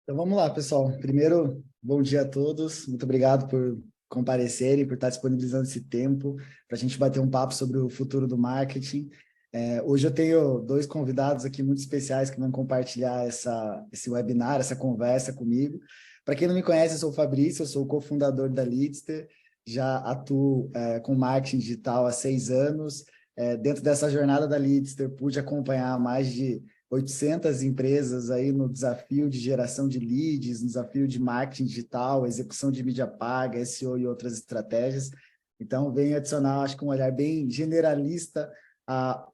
Então vamos lá, pessoal. Primeiro, bom dia a todos. Muito obrigado por comparecerem, por estar disponibilizando esse tempo para a gente bater um papo sobre o futuro do marketing. Hoje eu tenho dois convidados aqui muito especiais que vão compartilhar esse webinar, essa conversa comigo. Para quem não me conhece, eu sou o Fabrício, eu sou o cofundador da Leadster, já atuo com marketing digital há 6 anos. Dentro dessa jornada da Leadster, pude acompanhar mais de 800 empresas aí no desafio de geração de leads, no desafio de marketing digital, execução de mídia paga, SEO e outras estratégias. Então, venho adicionar, acho que um olhar bem generalista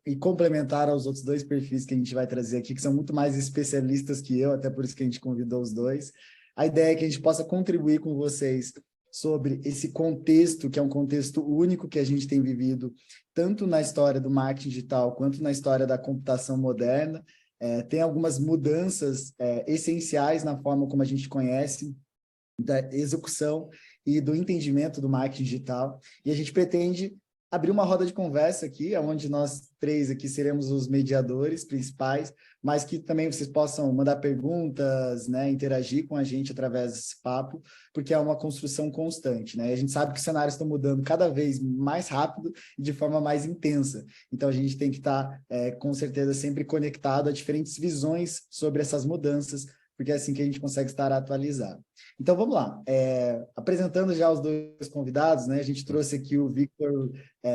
e complementar aos outros dois perfis que a gente vai trazer aqui, que são muito mais especialistas que eu, até por isso que a gente convidou os dois. A ideia é que a gente possa contribuir com vocês sobre esse contexto, que é um contexto único que a gente tem vivido, tanto na história do marketing digital, quanto na história da computação moderna. Tem algumas mudanças essenciais na forma como a gente conhece, da execução e do entendimento do marketing digital. E a gente pretende abrir uma roda de conversa aqui, onde nós três aqui seremos os mediadores principais, mas que também vocês possam mandar perguntas, né, interagir com a gente através desse papo, porque é uma construção constante, né? A gente sabe que os cenários estão mudando cada vez mais rápido e de forma mais intensa. Então, a gente tem que estar, com certeza, sempre conectado a diferentes visões sobre essas mudanças, porque é assim que a gente consegue estar atualizado. Então, vamos lá. Apresentando já os dois convidados, né? A gente trouxe aqui o Victor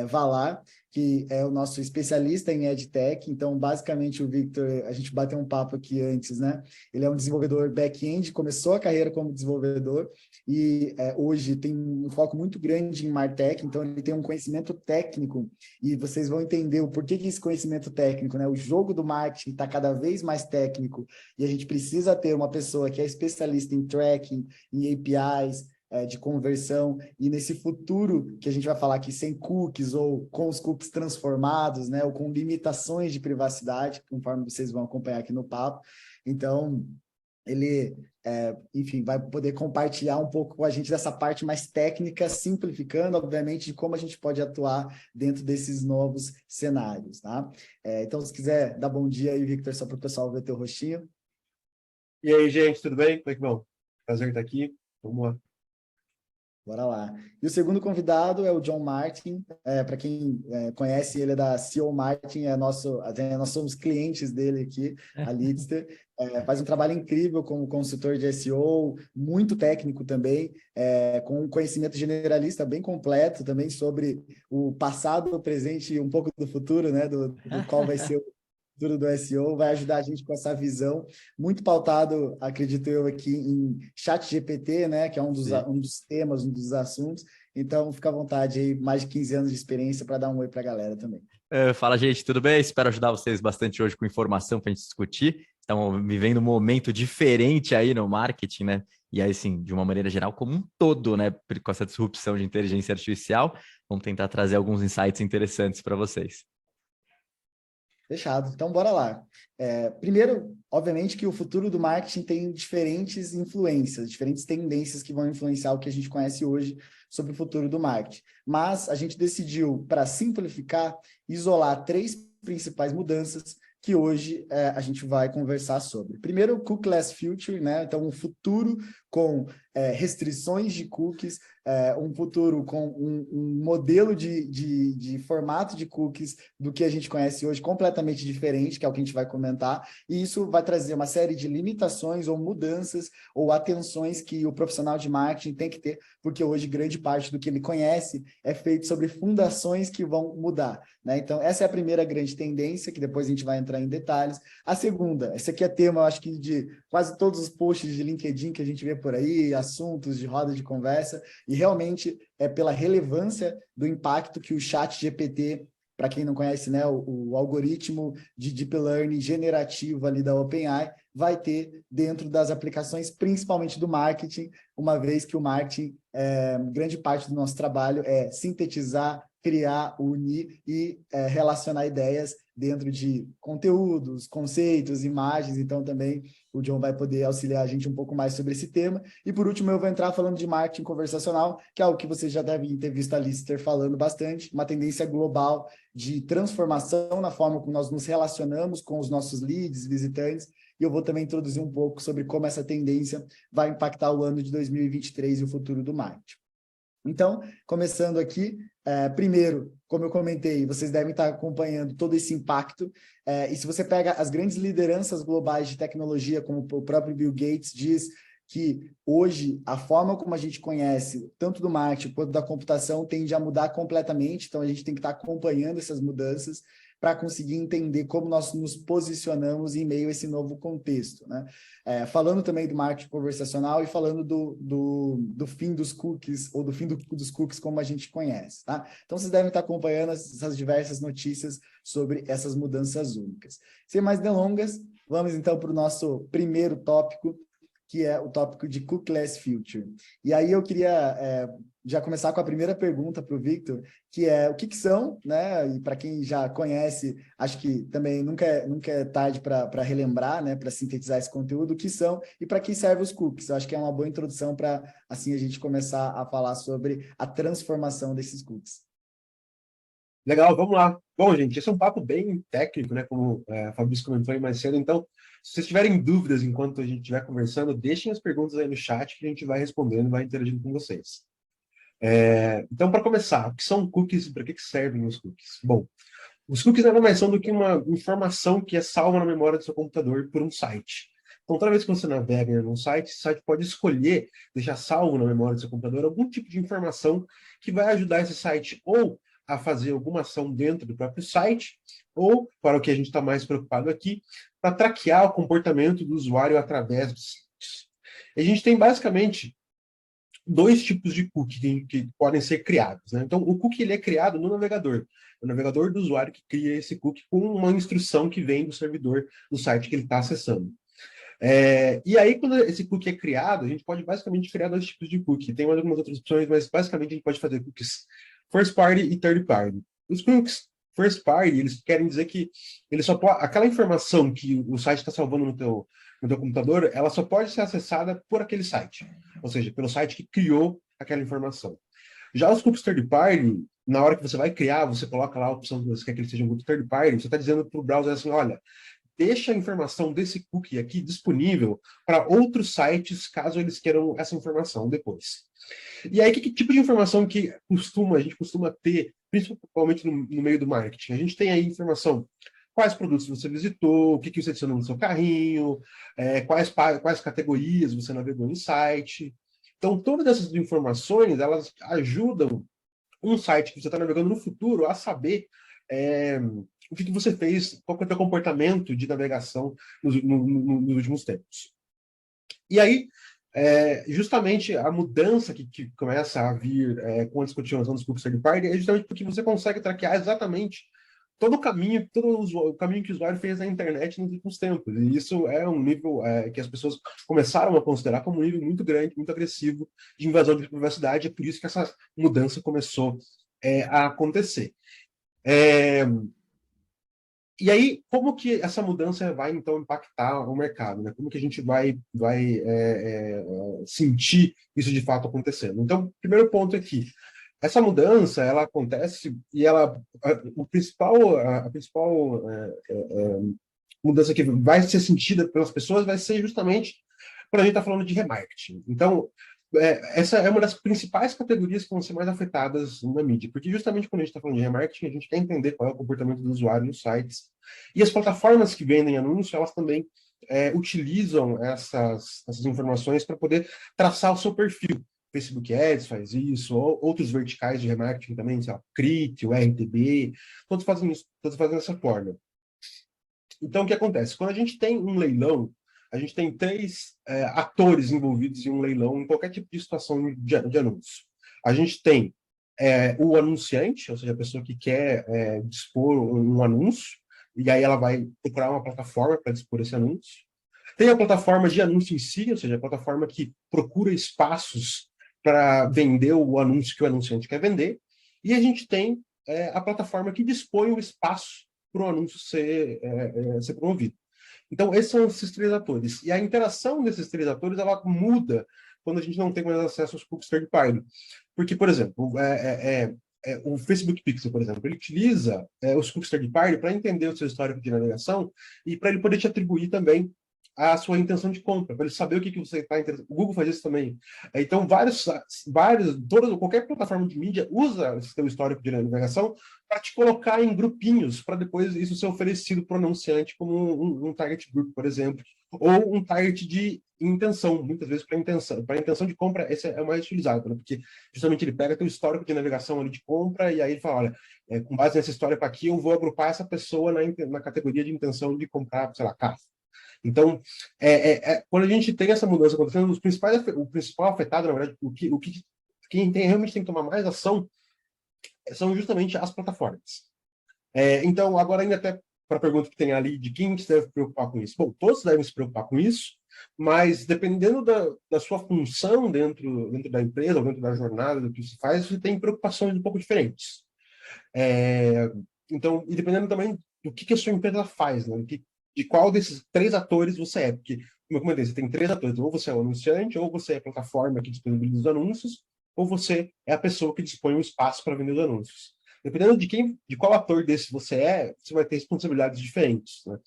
Valar, que é o nosso especialista em EdTech. Então, basicamente, o Victor, a gente bateu um papo aqui antes, né? Ele é um desenvolvedor back-end, começou a carreira como desenvolvedor e hoje tem um foco muito grande em MarTech, então ele tem um conhecimento técnico e vocês vão entender o porquê que esse conhecimento técnico, né? O jogo do marketing está cada vez mais técnico e a gente precisa ter uma pessoa que é especialista em tracking, em APIs, de conversão, e nesse futuro que a gente vai falar aqui sem cookies ou com os cookies transformados, né, ou com limitações de privacidade, conforme vocês vão acompanhar aqui no papo. Então, ele, enfim, vai poder compartilhar um pouco com a gente dessa parte mais técnica, simplificando, obviamente, de como a gente pode atuar dentro desses novos cenários, tá? Então, se quiser dar bom dia aí, Victor, só para o pessoal ver teu rostinho. E aí, gente, tudo bem? Como é que vão? Prazer estar aqui. Vamos lá. Bora lá. E o segundo convidado é o John Martin. Para quem conhece, ele é da CEO Martin, nós somos clientes dele aqui, a Leadster. Faz um trabalho incrível como consultor de SEO, muito técnico também, com um conhecimento generalista bem completo também sobre o passado, o presente e um pouco do futuro, né? Do qual vai ser o futuro do SEO, vai ajudar a gente com essa visão, muito pautado, acredito eu, aqui em ChatGPT, né, que é um dos temas, um dos assuntos. Então, fica à vontade aí, mais de 15 anos de experiência para dar um oi para a galera também. Fala, gente, tudo bem? Espero ajudar vocês bastante hoje com informação para a gente discutir. Estamos vivendo um momento diferente aí no marketing, né? E aí, assim, de uma maneira geral, como um todo, né? Com essa disrupção de inteligência artificial, vamos tentar trazer alguns insights interessantes para vocês. Fechado. Então, bora lá. Primeiro, obviamente que o futuro do marketing tem diferentes influências, diferentes tendências que vão influenciar o que a gente conhece hoje sobre o futuro do marketing. Mas a gente decidiu, para simplificar, isolar três principais mudanças que hoje a gente vai conversar sobre. Primeiro, o cookieless future, né? Então, um futuro com restrições de cookies, um futuro com um modelo de formato de cookies do que a gente conhece hoje, completamente diferente, que é o que a gente vai comentar, e isso vai trazer uma série de limitações ou mudanças ou atenções que o profissional de marketing tem que ter, porque hoje grande parte do que ele conhece é feito sobre fundações que vão mudar, né? Então, essa é a primeira grande tendência, que depois a gente vai entrar em detalhes. A segunda, esse aqui é tema, eu acho que de quase todos os posts de LinkedIn que a gente vê por aí, assuntos de roda de conversa, e realmente é pela relevância do impacto que o ChatGPT, para quem não conhece, né, o algoritmo de Deep Learning generativo ali da OpenAI, vai ter dentro das aplicações, principalmente do marketing, uma vez que o marketing, grande parte do nosso trabalho é sintetizar, criar, unir e relacionar ideias dentro de conteúdos, conceitos, imagens. Então, também o John vai poder auxiliar a gente um pouco mais sobre esse tema. E, por último, eu vou entrar falando de marketing conversacional, que é algo que vocês já devem ter visto a Lister falando bastante, uma tendência global de transformação na forma como nós nos relacionamos com os nossos leads, visitantes, e eu vou também introduzir um pouco sobre como essa tendência vai impactar o ano de 2023 e o futuro do marketing. Então, começando aqui, primeiro, como eu comentei, vocês devem estar acompanhando todo esse impacto, e se você pega as grandes lideranças globais de tecnologia, como o próprio Bill Gates diz, que hoje a forma como a gente conhece, tanto do marketing quanto da computação, tende a mudar completamente, então a gente tem que estar acompanhando essas mudanças para conseguir entender como nós nos posicionamos em meio a esse novo contexto, né? Falando também do marketing conversacional e falando do fim dos cookies, ou do fim dos cookies como a gente conhece, tá? Então, vocês devem estar acompanhando essas diversas notícias sobre essas mudanças únicas. Sem mais delongas, vamos então para o nosso primeiro tópico, que é o tópico de Cookieless Future. E aí eu queria já começar com a primeira pergunta para o Victor, que é o que são, né? E para quem já conhece, acho que também nunca é tarde para relembrar, né? Para sintetizar esse conteúdo, o que são e para que servem os cookies. Eu acho que é uma boa introdução para, assim, a gente começar a falar sobre a transformação desses cookies. Legal, vamos lá. Bom, gente, esse é um papo bem técnico, né? Como a Fabrício comentou aí mais cedo. Então, se vocês tiverem dúvidas enquanto a gente estiver conversando, deixem as perguntas aí no chat que a gente vai respondendo e vai interagindo com vocês. Então, para começar, o que são cookies e para que servem os cookies? Bom, os cookies nada mais são do que uma informação que é salva na memória do seu computador por um site. Então, toda vez que você navega num site, o site pode escolher deixar salvo na memória do seu computador algum tipo de informação que vai ajudar esse site ou a fazer alguma ação dentro do próprio site, ou, para o que a gente está mais preocupado aqui, para traquear o comportamento do usuário através dos sites. A gente tem basicamente dois tipos de cookie que podem ser criados, né? Então, o cookie ele é criado no navegador. O navegador do usuário que cria esse cookie com uma instrução que vem do servidor do site que ele está acessando. E aí, quando esse cookie é criado, a gente pode basicamente criar dois tipos de cookie. Tem algumas outras opções, mas basicamente a gente pode fazer cookies first party e third party. Os cookies first party, eles querem dizer que ele só pode, aquela informação que o site está salvando no teu computador, ela só pode ser acessada por aquele site, ou seja, pelo site que criou aquela informação. Já os cookies third party, na hora que você vai criar, você coloca lá a opção que você quer que ele seja um cookie third party, você está dizendo para o browser assim, olha, deixa a informação desse cookie aqui disponível para outros sites, caso eles queiram essa informação depois. E aí, que tipo de informação que a gente costuma ter, principalmente no meio do marketing? A gente tem aí informação, quais produtos você visitou, o que você adicionou no seu carrinho, quais categorias você navegou no site. Então, todas essas informações, elas ajudam um site que você está navegando no futuro a saber o que você fez, qual é o seu comportamento de navegação nos últimos tempos. E aí, justamente a mudança que começa a vir com a discussão dos cookies third party é justamente porque você consegue traquear exatamente todo o caminho que o usuário fez na internet nos últimos tempos. E isso é um nível que as pessoas começaram a considerar como um nível muito grande, muito agressivo de invasão de privacidade. É por isso que essa mudança começou a acontecer. E aí, como que essa mudança vai, então, impactar o mercado? Né? Como que a gente vai sentir isso de fato acontecendo? Então, primeiro ponto aqui, essa mudança, ela acontece e a principal mudança que vai ser sentida pelas pessoas vai ser justamente quando a gente está falando de remarketing. Então, essa é uma das principais categorias que vão ser mais afetadas na mídia, porque justamente quando a gente está falando de remarketing, a gente quer entender qual é o comportamento do usuário nos sites. E as plataformas que vendem anúncios, elas também utilizam essas informações para poder traçar o seu perfil. Facebook Ads faz isso, outros verticais de remarketing também, sei lá, Crit, o RTB, todos fazem isso, todos fazem dessa forma. Então, o que acontece? Quando a gente tem um leilão, a gente tem três atores envolvidos em um leilão, em qualquer tipo de situação de anúncio. A gente tem o anunciante, ou seja, a pessoa que quer dispor um anúncio, e aí ela vai procurar uma plataforma para dispor esse anúncio. Tem a plataforma de anúncio em si, ou seja, a plataforma que procura espaços para vender o anúncio que o anunciante quer vender. E a gente tem a plataforma que dispõe o espaço para o anúncio ser promovido. Então, esses são esses três atores. E a interação desses três atores, ela muda quando a gente não tem mais acesso aos cookies third party. Porque, por exemplo, o Facebook Pixel, por exemplo, ele utiliza os cookies third party para entender o seu histórico de navegação e para ele poder te atribuir também a sua intenção de compra, para ele saber o que você está interessado. O Google faz isso também. Então, qualquer plataforma de mídia usa esse seu histórico de navegação para te colocar em grupinhos, para depois isso ser oferecido para o anunciante como um target group, por exemplo, ou um target de intenção, muitas vezes para intenção de compra, esse é o mais utilizado, né? Porque justamente ele pega teu histórico de navegação ali de compra e aí ele fala, olha, com base nessa história para aqui, eu vou agrupar essa pessoa na categoria de intenção de comprar, sei lá, carro. Então, quando a gente tem essa mudança acontecendo, o principal afetado, na verdade, quem realmente tem que tomar mais ação são justamente as plataformas. Então, agora ainda até para a pergunta que tem ali de quem se deve preocupar com isso. Bom, todos devem se preocupar com isso, mas dependendo da sua função dentro da empresa, ou dentro da jornada, do que se faz, você tem preocupações um pouco diferentes. Então, e dependendo também do que a sua empresa faz, né? De qual desses 3 atores você é. Porque, como eu comentei, você tem 3 atores. Ou você é o anunciante, ou você é a plataforma que disponibiliza os anúncios, ou você é a pessoa que dispõe o espaço para vender os anúncios. Dependendo de qual ator desse você é, você vai ter responsabilidades diferentes, né?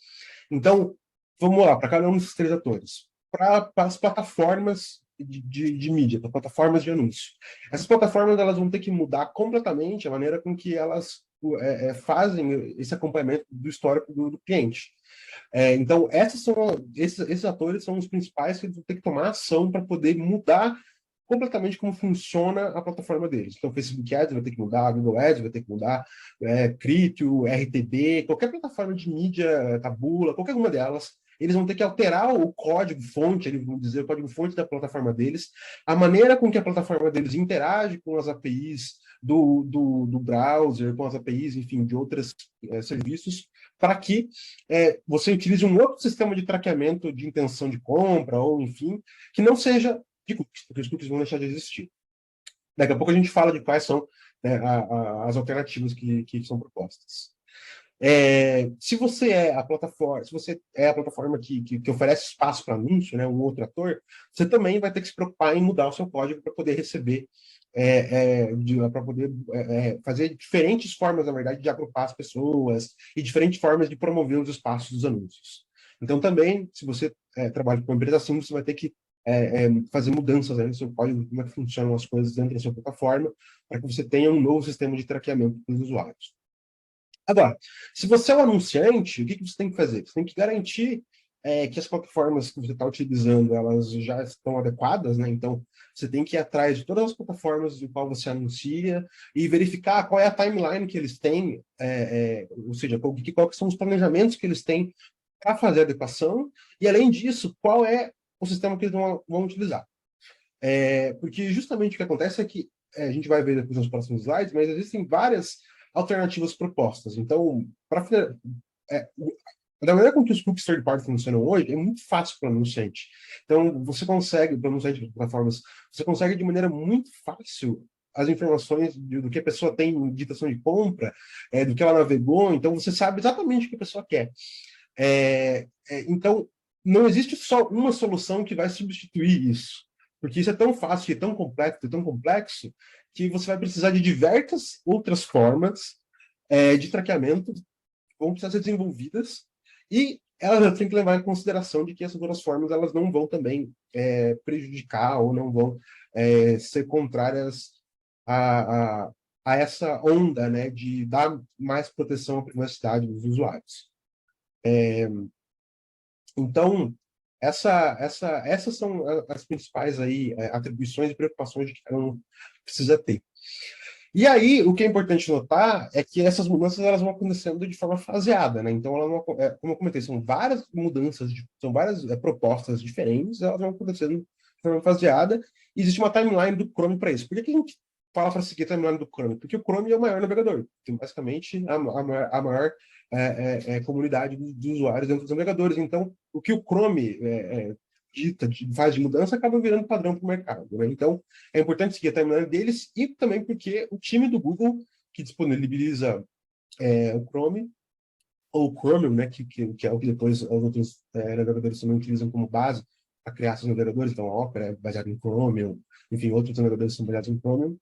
Então, vamos lá, para cada um desses 3 atores. Para as plataformas de mídia, para plataformas de anúncio. Essas plataformas elas vão ter que mudar completamente a maneira com que elas fazem esse acompanhamento do histórico do cliente. Então, esses atores são os principais que vão ter que tomar ação para poder mudar completamente como funciona a plataforma deles. Então, Facebook Ads vai ter que mudar, Google Ads vai ter que mudar, Criteo, RTB, qualquer plataforma de mídia, Taboola, qualquer uma delas, eles vão ter que alterar o código-fonte, vamos dizer, o código-fonte da plataforma deles, a maneira com que a plataforma deles interage com as APIs do browser, com as APIs, enfim, de outros serviços, para que você utilize um outro sistema de traqueamento de intenção de compra, ou enfim, que não seja de cookies, porque os cookies vão deixar de existir. Daqui a pouco a gente fala de quais são, né, as alternativas que são propostas. Se você é a plataforma que oferece espaço para anúncio, né, um outro ator, você também vai ter que se preocupar em mudar o seu código para poder receber, para poder fazer diferentes formas, na verdade, de agrupar as pessoas e diferentes formas de promover os espaços dos anúncios. Então, também, se você trabalha com uma empresa assim, você vai ter que fazer mudanças aí no seu código, como é que funcionam as coisas dentro da sua plataforma, para que você tenha um novo sistema de traqueamento para os usuários. Agora, se você é um anunciante, o que você tem que fazer? Você tem que garantir que as plataformas que você está utilizando, elas já estão adequadas, né? Então, você tem que ir atrás de todas as plataformas em qual você anuncia e verificar qual é a timeline que eles têm, ou seja, quais são os planejamentos que eles têm para fazer a adequação, e além disso, qual é o sistema que eles vão utilizar. Porque justamente o que acontece é que, a gente vai ver depois nos próximos slides, mas existem várias alternativas propostas. Então, da maneira com que os cookies third party funcionam hoje, é muito fácil para o anunciante. Então, você consegue, para o anunciante de plataformas, você consegue de maneira muito fácil as informações do que a pessoa tem de ditação de compra, do que ela navegou, então você sabe exatamente o que a pessoa quer. Então, não existe só uma solução que vai substituir isso, porque isso é tão fácil, é tão complexo, que você vai precisar de diversas outras formas de traqueamento que vão precisar ser desenvolvidas, e elas têm que levar em consideração de que essas outras formas elas não vão também prejudicar ou não vão ser contrárias a essa onda, né, de dar mais proteção à privacidade dos usuários. Então, essas são as principais aí, atribuições e preocupações de que cada um precisa ter. E aí, o que é importante notar é que essas mudanças elas vão acontecendo de forma faseada, né? Então, como eu comentei, são várias mudanças, são várias propostas diferentes, elas vão acontecendo de forma faseada, e existe uma timeline do Chrome para isso. Por que a gente fala para seguir a timeline do Chrome? Porque o Chrome é o maior navegador, tem basicamente a maior comunidade de usuários dentro dos navegadores. Então, o que o Chrome faz de mudança acaba virando padrão para o mercado, né? Então, é importante seguir a timeline deles, e também porque o time do Google, que disponibiliza o Chrome, ou o Chromium, né, que é o que depois os outros navegadores também utilizam como base para criar seus navegadores. Então, a Opera é baseada em Chromium, enfim, outros navegadores são baseados em Chromium.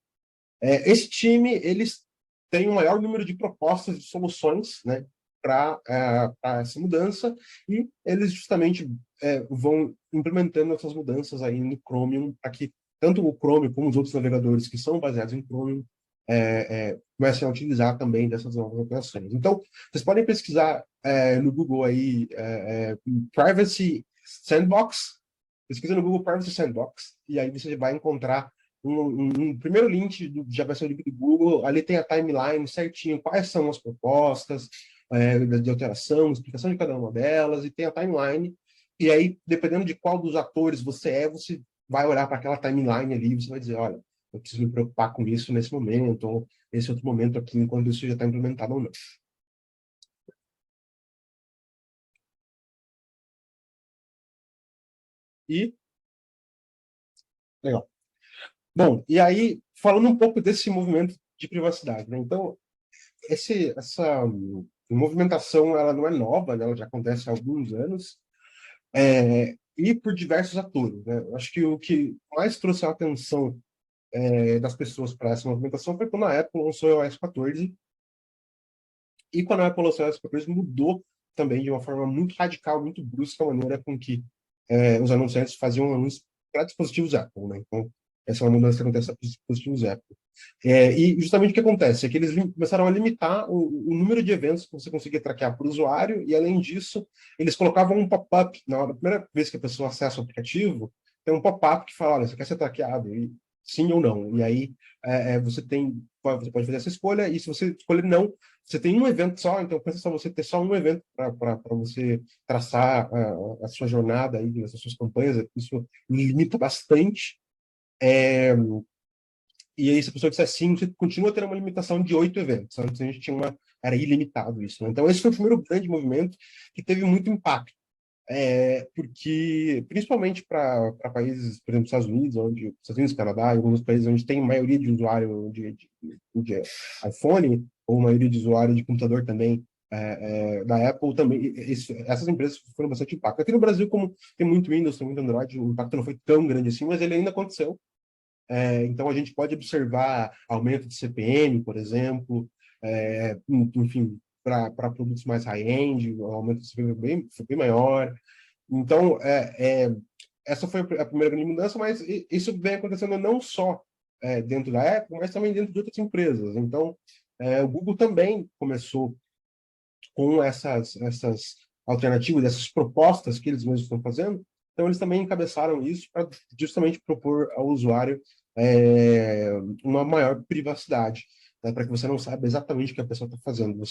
Esse time, eles têm um maior número de propostas de soluções, né, para essa mudança, e eles justamente vão implementando essas mudanças aí no Chromium, para que tanto o Chrome como os outros navegadores que são baseados em Chromium comecem a utilizar também dessas novas operações. Então, vocês podem pesquisar no Google aí Privacy Sandbox, pesquisa no Google Privacy Sandbox, e aí você vai encontrar um primeiro link de avaliação do Google. Ali tem a timeline certinho, quais são as propostas de alteração, explicação de cada uma delas, e tem a timeline. E aí, dependendo de qual dos atores você vai olhar para aquela timeline ali e você vai dizer, olha, eu preciso me preocupar com isso nesse momento, ou nesse outro momento aqui, enquanto isso já está implementado ou não. E, legal. Bom, e aí, falando um pouco desse movimento de privacidade, né? Então, essa movimentação, ela não é nova, né? Ela já acontece há alguns anos, e por diversos atores, né? Acho que o que mais trouxe a atenção das pessoas para essa movimentação foi quando a Apple lançou o iOS 14, e quando a Apple lançou o iOS 14 mudou também de uma forma muito radical, muito brusca, a maneira com que os anunciantes faziam anúncios para dispositivos Apple, né? Então, essa é uma mudança que acontece para dispositivos Apple. E justamente o que acontece é que eles começaram a limitar o número de eventos que você conseguia traquear por usuário, e além disso, eles colocavam um pop-up. Na primeira vez que a pessoa acessa o aplicativo, tem um pop-up que fala, olha, você quer ser traqueado? E sim ou não. E aí você pode fazer essa escolha, e se você escolher não, você tem um evento só, então pensa só você ter só um evento para você traçar a sua jornada aí, as suas campanhas. Isso limita bastante. E aí, se a pessoa disser sim, você continua tendo uma limitação de 8 eventos. Antes a gente tinha era ilimitado isso, né? Então, esse foi o primeiro grande movimento que teve muito impacto. Porque, principalmente para países, por exemplo, Estados Unidos, Estados Unidos, Canadá, e alguns países onde tem maioria de usuário de iPhone, ou maioria de usuário de computador também, da Apple também, essas empresas foram bastante impacto. Aqui no Brasil, como tem muito Windows, tem muito Android, o impacto não foi tão grande assim, mas ele ainda aconteceu. Então, a gente pode observar aumento de CPM, por exemplo, enfim, para produtos mais high-end, o aumento de CPM foi bem maior. Então, essa foi a primeira grande mudança, mas isso vem acontecendo não só dentro da Apple, mas também dentro de outras empresas. Então, o Google também começou com essas alternativas, essas propostas que eles mesmos estão fazendo. Então, eles também encabeçaram isso para justamente propor ao usuário uma maior privacidade, né, para que você não saiba exatamente o que a pessoa está fazendo.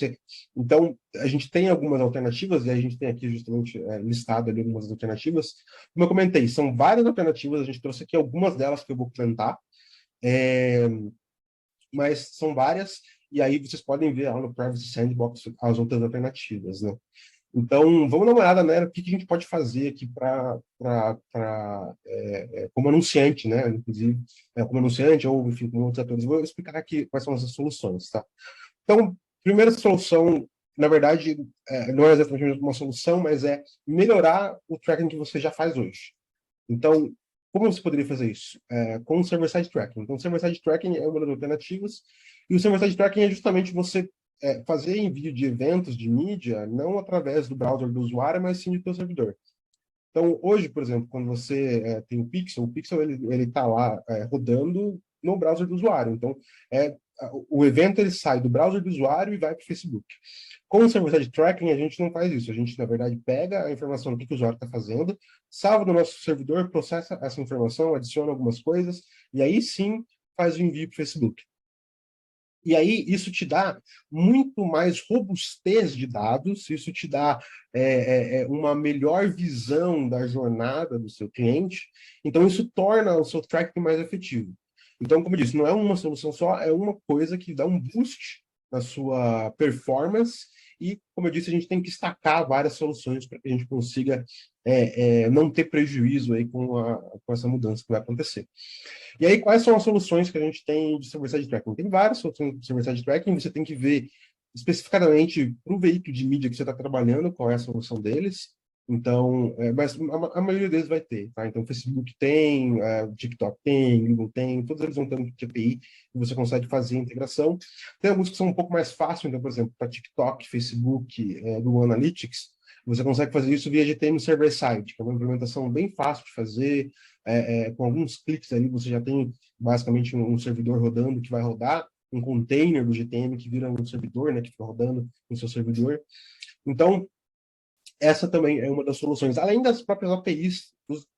Então, a gente tem algumas alternativas, e a gente tem aqui justamente listado ali algumas alternativas. Como eu comentei, são várias alternativas, a gente trouxe aqui algumas delas que eu vou comentar, mas são várias, e aí vocês podem ver lá no Privacy Sandbox as outras alternativas, né? Então, vamos dar uma olhada, né, o que a gente pode fazer aqui como anunciante, né, inclusive, como anunciante ou, enfim, como outros atores. Vou explicar aqui quais são essas soluções, tá? Então, primeira solução, na verdade, não é exatamente uma solução, mas é melhorar o tracking que você já faz hoje. Então, como você poderia fazer isso? Com o server-side tracking. Então, o server-side tracking é uma das alternativas, e o server-side tracking é justamente você fazer envio de eventos de mídia não através do browser do usuário, mas sim do seu servidor. Então, hoje, por exemplo, quando você tem o Pixel ele está lá rodando no browser do usuário. Então, o evento ele sai do browser do usuário e vai para o Facebook. Com o server-side tracking, a gente não faz isso. A gente, na verdade, pega a informação do que o usuário está fazendo, salva no nosso servidor, processa essa informação, adiciona algumas coisas, e aí sim faz o envio para o Facebook. E aí isso te dá muito mais robustez de dados, isso te dá uma melhor visão da jornada do seu cliente, então isso torna o seu tracking mais efetivo. Então, como eu disse, não é uma solução só, é uma coisa que dá um boost na sua performance, e, como eu disse, a gente tem que destacar várias soluções para que a gente consiga não ter prejuízo aí com essa mudança que vai acontecer. E aí, quais são as soluções que a gente tem de server-side tracking? Tem várias soluções de server-side tracking, você tem que ver especificadamente para o veículo de mídia que você está trabalhando, qual é a solução deles. Então, mas a maioria deles vai ter, tá? Então, o Facebook tem, o TikTok tem, o Google tem, todos eles vão ter um API e você consegue fazer a integração. Tem alguns que são um pouco mais fáceis, então, por exemplo, para TikTok, Facebook, Google Analytics, você consegue fazer isso via GTM Server-Side, que é uma implementação bem fácil de fazer, com alguns cliques ali você já tem basicamente um servidor rodando que vai rodar, um container do GTM que vira um servidor, né, que fica rodando no seu servidor. Então, essa também é uma das soluções, além das próprias APIs dos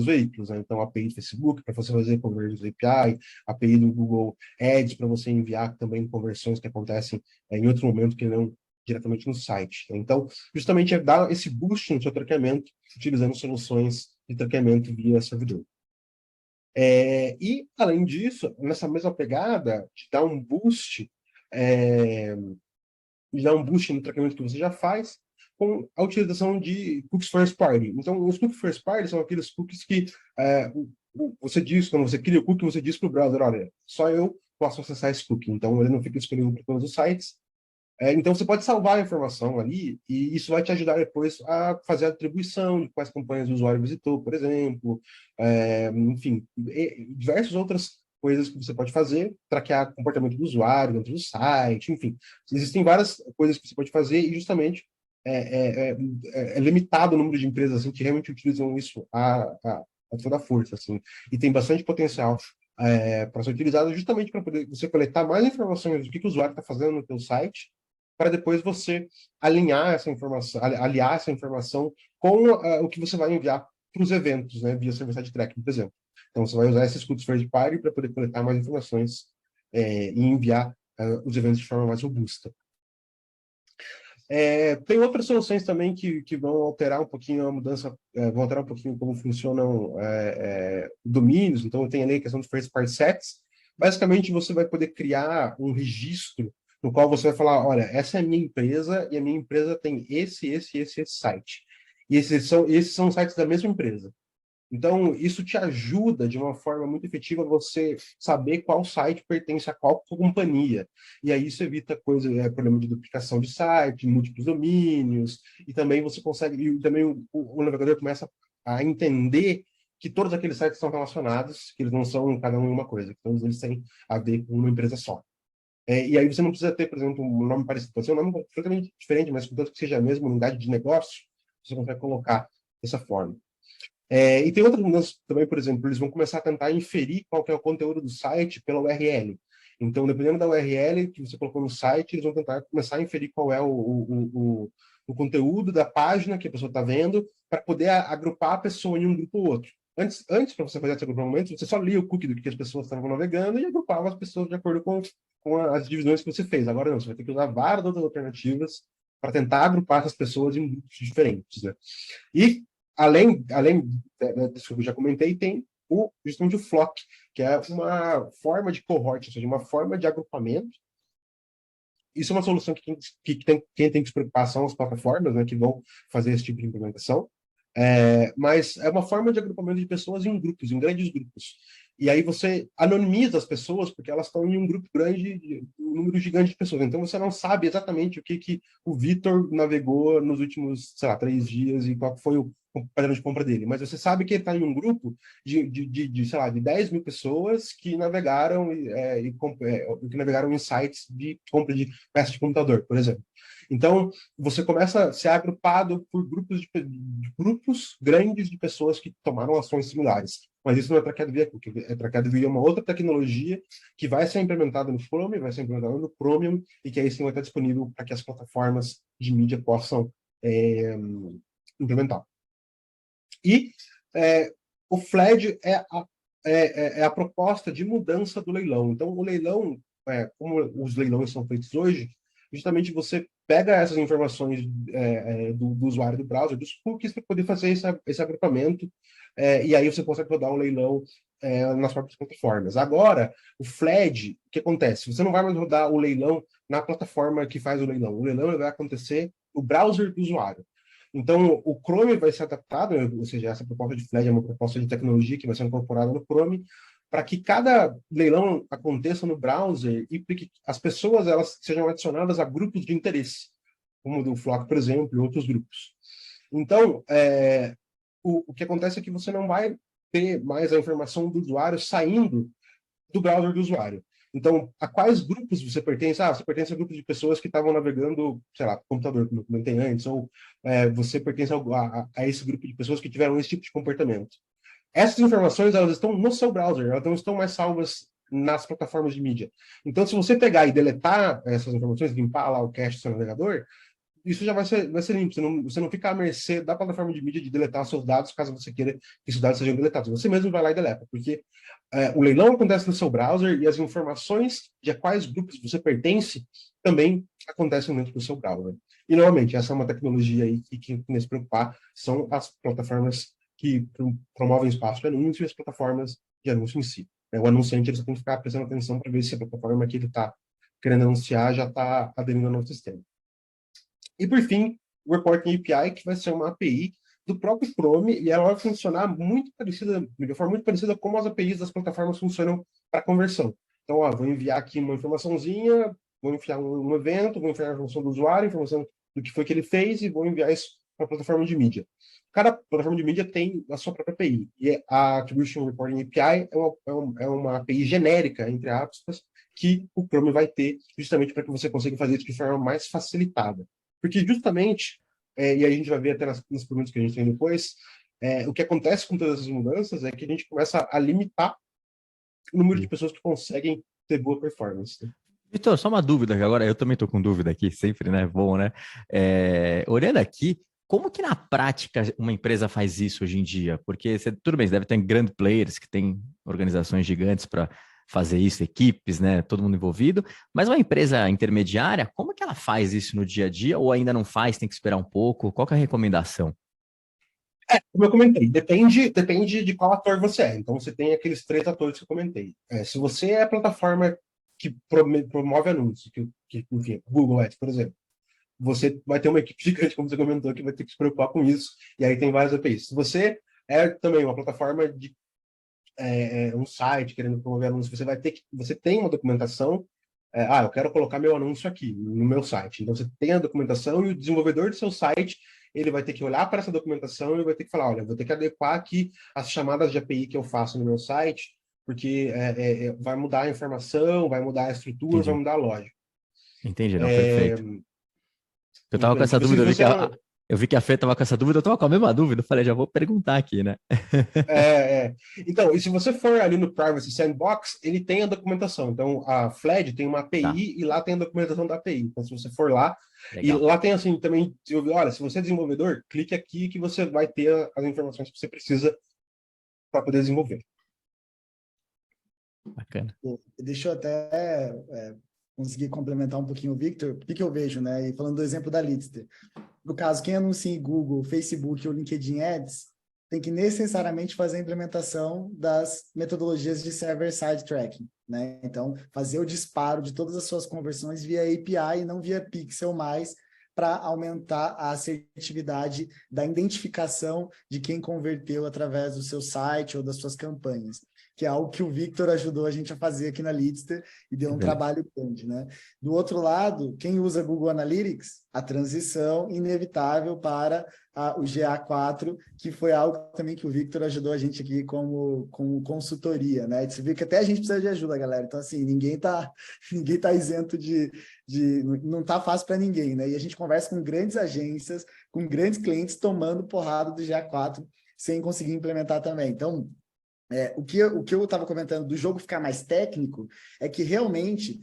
veículos, né? Então, API do Facebook para você fazer conversões API, API do Google Ads para você enviar também conversões que acontecem em outro momento que não diretamente no site. Então, justamente é dar esse boost no seu traqueamento utilizando soluções de traqueamento via servidor. E, além disso, nessa mesma pegada, de dar um boost no tratamento que você já faz, com a utilização de cookies first party. Então, os cookies first party são aqueles cookies que você diz, quando você cria o cookie, você diz para o browser, olha, só eu posso acessar esse cookie. Então, ele não fica disponível para todos os sites. Então, você pode salvar a informação ali e isso vai te ajudar depois a fazer a atribuição de quais campanhas o usuário visitou, por exemplo. Enfim, diversas outras coisas que você pode fazer, traquear o comportamento do usuário dentro do site, enfim. Existem várias coisas que você pode fazer e justamente é limitado o número de empresas assim, que realmente utilizam isso a toda a força. Assim, e tem bastante potencial para ser utilizado justamente para poder você coletar mais informações do que o usuário está fazendo no seu site, para depois você alinhar essa informação, aliar essa informação com o que você vai enviar para os eventos, né, via server-side tracking, por exemplo. Então, você vai usar esses cookies first party para poder coletar mais informações e enviar os eventos de forma mais robusta. Tem outras soluções também que vão alterar um pouquinho a mudança, vão alterar um pouquinho como funcionam domínios. Então, tem ali a questão de first party sets. Basicamente, você vai poder criar um registro no qual você vai falar, olha, essa é a minha empresa e a minha empresa tem esse site. E esses são sites da mesma empresa. Então, isso te ajuda de uma forma muito efetiva você saber qual site pertence a qual companhia. E aí isso evita problema de duplicação de site, múltiplos domínios, e também você consegue, e também o navegador começa a entender que todos aqueles sites são relacionados, que eles não são cada um uma coisa, que todos eles têm a ver com uma empresa só. E aí você não precisa ter, por exemplo, um nome parecido, pode ser um nome completamente diferente, mas contanto que seja a mesma unidade de negócio, você consegue colocar dessa forma. E tem outras mudanças também, por exemplo, eles vão começar a tentar inferir qual que é o conteúdo do site pela URL. Então, dependendo da URL que você colocou no site, eles vão tentar começar a inferir qual é o conteúdo da página que a pessoa está vendo, para poder agrupar a pessoa em um grupo ou outro. Antes para você fazer esse agrupamento, você só lia o cookie do que as pessoas estavam navegando e agrupava as pessoas de acordo com as divisões que você fez. Agora não, você vai ter que usar várias outras alternativas para tentar agrupar essas pessoas em grupos diferentes, né? E além disso que eu já comentei, tem justamente o flock, que é uma forma de cohort, ou seja, uma forma de agrupamento. Isso é uma solução que quem tem que se preocupar são as plataformas, né, que vão fazer esse tipo de implementação. Mas é uma forma de agrupamento de pessoas em grupos, em grandes grupos. E aí você anonimiza as pessoas porque elas estão em um grupo grande, um número gigante de pessoas. Então você não sabe exatamente o que o Vitor navegou nos últimos, sei lá, 3 dias e qual foi o padrão de compra dele. Mas você sabe que ele está em um grupo sei lá, de 10 mil pessoas que navegaram que navegaram em sites de compra de peças de computador, por exemplo. Então, você começa a ser agrupado por grupos grandes de pessoas que tomaram ações similares. Mas isso não é traqueado via cookie, é traqueado via uma outra tecnologia que vai ser implementada no Chrome, vai ser implementada no Chromium, e que aí sim vai estar disponível para que as plataformas de mídia possam implementar. E o FLED é a proposta de mudança do leilão. Então, o leilão, como os leilões são feitos hoje, justamente você pega essas informações do usuário do browser, dos cookies, para poder fazer esse agrupamento, e aí você consegue rodar um leilão nas próprias plataformas. Agora, o FLED, o que acontece? Você não vai mais rodar o leilão na plataforma que faz o leilão vai acontecer no browser do usuário. Então, o Chrome vai ser adaptado, ou seja, essa proposta de FLED é uma proposta de tecnologia que vai ser incorporada no Chrome, para que cada leilão aconteça no browser e que as pessoas elas sejam adicionadas a grupos de interesse. como o do Flock, por exemplo, e outros grupos. Então, o que acontece é que você não vai ter mais a informação do usuário saindo do browser do usuário. Então, a quais grupos você pertence? Você pertence a grupos de pessoas que estavam navegando, sei lá, computador, como eu comentei antes, ou você pertence a esse grupo de pessoas que tiveram esse tipo de comportamento. Essas informações, elas estão no seu browser, elas não estão mais salvas nas plataformas de mídia. Então, se você pegar e deletar essas informações, limpar lá o cache do seu navegador, isso já vai ser limpo. Você não fica à mercê da plataforma de mídia de deletar seus dados, caso você queira que esses dados sejam deletados. Você mesmo vai lá e deleta, porque o leilão acontece no seu browser e as informações de a quais grupos você pertence também acontecem dentro do seu browser. E, novamente, essa é uma tecnologia aí que tem que se preocupar, são as plataformas que promovem espaço de anúncio e as plataformas de anúncio em si. O anunciante ele só tem que ficar prestando atenção para ver se a plataforma que ele está querendo anunciar já está aderindo ao nosso sistema. E, por fim, o Reporting API, que vai ser uma API do próprio Chrome, e ela vai funcionar de forma muito parecida como as APIs das plataformas funcionam para conversão. Então, vou enviar aqui uma informaçãozinha, vou enviar um evento, vou enviar a informação do usuário, informação do que foi que ele fez, e vou enviar isso para a plataforma de mídia. Cada plataforma de mídia tem a sua própria API, e a Attribution Reporting API é uma API genérica, entre aspas, que o Chrome vai ter justamente para que você consiga fazer isso de forma mais facilitada. Porque justamente, e aí a gente vai ver até nas perguntas que a gente tem depois, o que acontece com todas essas mudanças é que a gente começa a limitar o número de pessoas que conseguem ter boa performance. Né? Vitor, só uma dúvida, que agora eu também estou com dúvida aqui, sempre, né? Bom, né? Olhando aqui, como que na prática uma empresa faz isso hoje em dia? Porque tudo bem, você deve ter grandes players que têm organizações gigantes para fazer isso, equipes, né? Todo mundo envolvido. Mas uma empresa intermediária, como que ela faz isso no dia a dia? Ou ainda não faz, tem que esperar um pouco? Qual que é a recomendação? Como eu comentei, depende de qual ator você é. Então, você tem aqueles 3 atores que eu comentei. Se você é a plataforma que promove anúncios, enfim, Google Ads, por exemplo, você vai ter uma equipe gigante, como você comentou, que vai ter que se preocupar com isso, e aí tem várias APIs. Se você é também uma plataforma de um site querendo promover anúncios, você tem uma documentação, eu quero colocar meu anúncio aqui, no meu site. Então, você tem a documentação e o desenvolvedor do seu site, ele vai ter que olhar para essa documentação e vai ter que falar, olha, vou ter que adequar aqui as chamadas de API que eu faço no meu site, porque vai mudar a informação, vai mudar a estrutura, Entendi. vai mudar a lógica. Entendi, não, perfeito. Eu estava com essa dúvida, eu vi que a Fê estava com essa dúvida, eu estava com a mesma dúvida, eu falei, já vou perguntar aqui, né? Então, e se você for ali no Privacy Sandbox, ele tem a documentação. Então, a FLED tem uma API e lá tem a documentação da API. Então, se você for lá, legal. E lá tem assim também, olha, se você é desenvolvedor, clique aqui que você vai ter as informações que você precisa para poder desenvolver. Bacana. Deixa eu até conseguir complementar um pouquinho o Victor. O que eu vejo, né? E falando do exemplo da Litster. No caso, quem anuncia em Google, Facebook ou LinkedIn Ads, tem que necessariamente fazer a implementação das metodologias de server-side tracking, né? Então, fazer o disparo de todas as suas conversões via API e não via pixel mais, para aumentar a assertividade da identificação de quem converteu através do seu site ou das suas campanhas, que é algo que o Victor ajudou a gente a fazer aqui na Litster e deu um trabalho grande, né? Do outro lado, quem usa Google Analytics, a transição inevitável para o GA4, que foi algo também que o Victor ajudou a gente aqui como consultoria, né? Você viu que até a gente precisa de ajuda, galera. Então, assim, ninguém tá isento não tá fácil para ninguém, né? E a gente conversa com grandes agências, com grandes clientes tomando porrada do GA4 sem conseguir implementar também. Então, o que eu estava comentando do jogo ficar mais técnico é que realmente,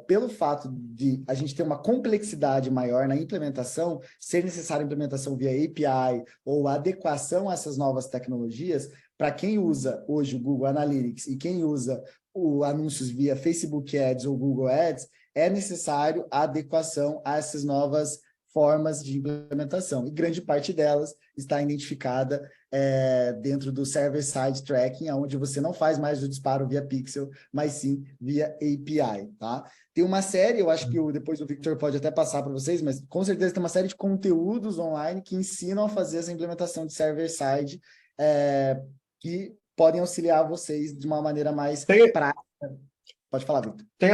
pelo fato de a gente ter uma complexidade maior na implementação, ser necessária implementação via API ou adequação a essas novas tecnologias, para quem usa hoje o Google Analytics e quem usa o anúncios via Facebook Ads ou Google Ads, é necessário a adequação a essas novas formas de implementação. E grande parte delas está identificada dentro do server-side tracking, onde você não faz mais o disparo via pixel, mas sim via API, tá? Tem uma série, eu acho que depois o Victor pode até passar para vocês, mas com certeza tem uma série de conteúdos online que ensinam a fazer essa implementação de server-side que podem auxiliar vocês de uma maneira mais prática Pode falar, Vitor. Tem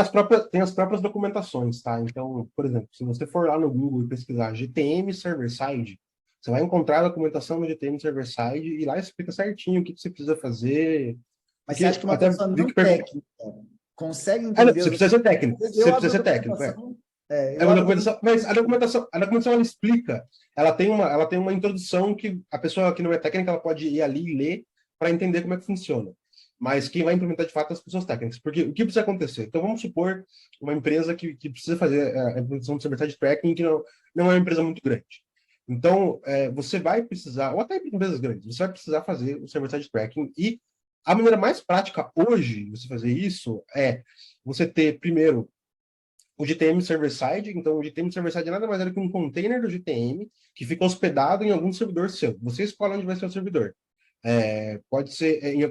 as próprias documentações, tá? Então, por exemplo, se você for lá no Google e pesquisar GTM server-side, você vai encontrar a documentação no GTM server-side e lá explica certinho o que você precisa fazer. Mas você acha que uma Até pessoa vi não que técnica consegue não, entender? você precisa ser técnico. Você Eu abro precisa a ser técnico, é. documentação, É uma documentação, mas a documentação ela explica. Ela tem uma introdução que a pessoa que não é técnica ela pode ir ali e ler para entender como é que funciona. Mas quem vai implementar de fato são as pessoas técnicas. Porque o que precisa acontecer? Então vamos supor uma empresa que precisa fazer a implementação de server-side tracking que não é uma empresa muito grande. Então você vai precisar, ou até empresas grandes, você vai precisar fazer o server-side tracking e a maneira mais prática hoje de você fazer isso é você ter primeiro o GTM server-side. Então, o GTM server-side nada mais é do que um container do GTM que fica hospedado em algum servidor seu. Você escolhe onde vai ser o servidor. Pode ser em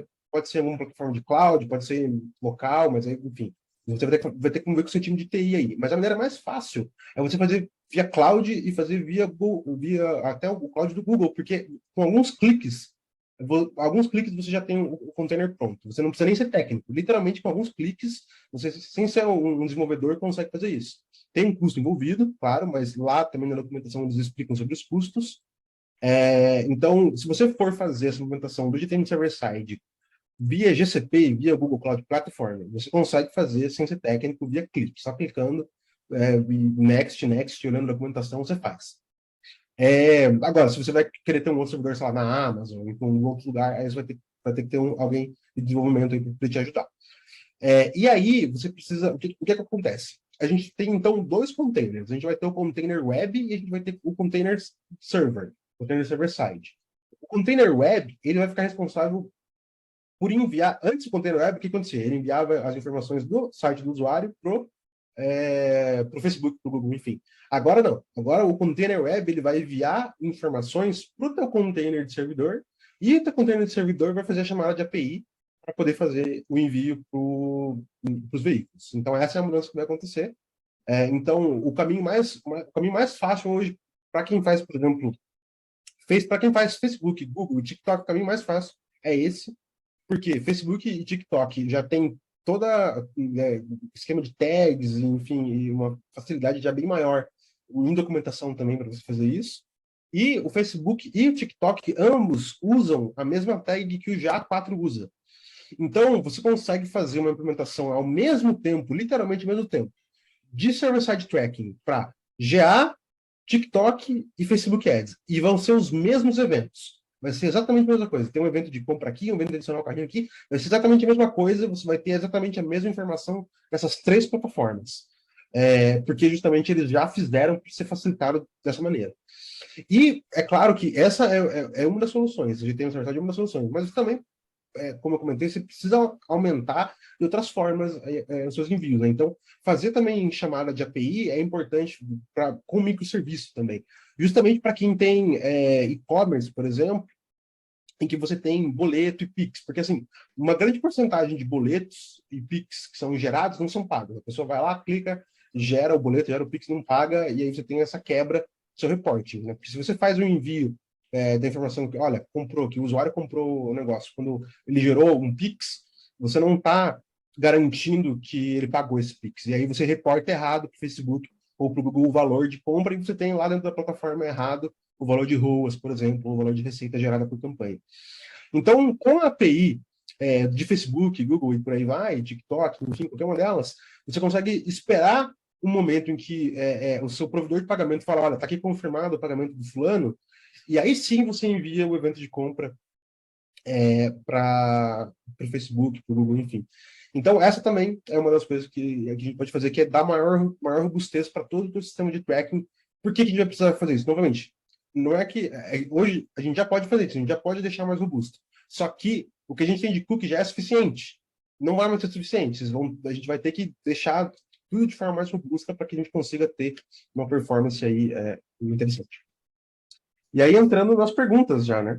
alguma plataforma de cloud, pode ser local, mas enfim, você vai ter que ver com o seu time de TI aí. Mas a maneira mais fácil é você fazer via cloud e fazer via Google, via até o cloud do Google, porque com alguns cliques você já tem o container pronto. Você não precisa nem ser técnico. Literalmente, com alguns cliques, você, sem ser um desenvolvedor, consegue fazer isso. Tem um custo envolvido, claro, mas lá também na documentação eles explicam sobre os custos. Então, se você for fazer essa implementação do GTM Server-Side via GCP, via Google Cloud Platform, você consegue fazer sem ser técnico, via clique. Só clicando, next, olhando a documentação, você faz. Agora, se você vai querer ter um outro servidor, sei lá, na Amazon, em um outro lugar, aí você vai ter que ter alguém de desenvolvimento aí para te ajudar. E aí, você precisa... O que acontece? A gente tem, então, dois containers. A gente vai ter o container web e a gente vai ter o container server, container server-side. O container web, ele vai ficar responsável por enviar... Antes do container web, o que acontecia? Ele enviava as informações do site do usuário para o Facebook, para o Google, enfim. Agora não. Agora o container web ele vai enviar informações para o teu container de servidor e o teu container de servidor vai fazer a chamada de API para poder fazer o envio para os veículos. Então essa é a mudança que vai acontecer. Então o caminho mais fácil hoje para quem faz, por exemplo, para quem faz Facebook, Google, TikTok, o caminho mais fácil é esse, porque Facebook e TikTok já tem toda esquema de tags, enfim, e uma facilidade já bem maior em documentação também para você fazer isso. E o Facebook e o TikTok, ambos usam a mesma tag que o GA4 usa. Então, você consegue fazer uma implementação ao mesmo tempo, literalmente ao mesmo tempo, de server-side tracking para GA, TikTok e Facebook Ads. E vão ser os mesmos eventos. Vai ser exatamente a mesma coisa. Tem um evento de compra aqui, um evento de adicionar o carrinho aqui. Vai ser exatamente a mesma coisa. Você vai ter exatamente a mesma informação nessas três plataformas. Porque justamente eles já fizeram para ser facilitado dessa maneira. E é claro que essa é uma das soluções. A gente tem na verdade uma das soluções. Mas também, como eu comentei, você precisa aumentar de outras formas os seus envios, né? Então, fazer também chamada de API é importante com microserviço também. Justamente para quem tem e-commerce, por exemplo, em que você tem boleto e Pix. Porque, assim, uma grande porcentagem de boletos e Pix que são gerados não são pagos. A pessoa vai lá, clica, gera o boleto, gera o Pix, não paga, e aí você tem essa quebra do seu reporting, né? Porque se você faz um envio da informação que, olha, que o usuário comprou o negócio, quando ele gerou um Pix, você não está garantindo que ele pagou esse Pix. E aí você reporta errado para o Facebook ou para o Google o valor de compra e você tem lá dentro da plataforma errado o valor de ROAS, por exemplo, o valor de receita gerada por campanha. Então, com a API de Facebook, Google e por aí vai, TikTok, enfim, qualquer uma delas, você consegue esperar um momento em que o seu provedor de pagamento fala, olha, está aqui confirmado o pagamento do fulano, e aí sim você envia o evento de compra para o Facebook, para o Google, enfim. Então, essa também é uma das coisas que a gente pode fazer, que é dar maior robustez para todo o sistema de tracking. Por que a gente vai precisar fazer isso? Novamente, não é que... hoje a gente já pode fazer isso, a gente já pode deixar mais robusto. Só que o que a gente tem de cookie já é suficiente. Não vai mais ser suficiente. A gente vai ter que deixar tudo de forma mais robusta para que a gente consiga ter uma performance aí interessante. E aí, entrando nas perguntas já, né?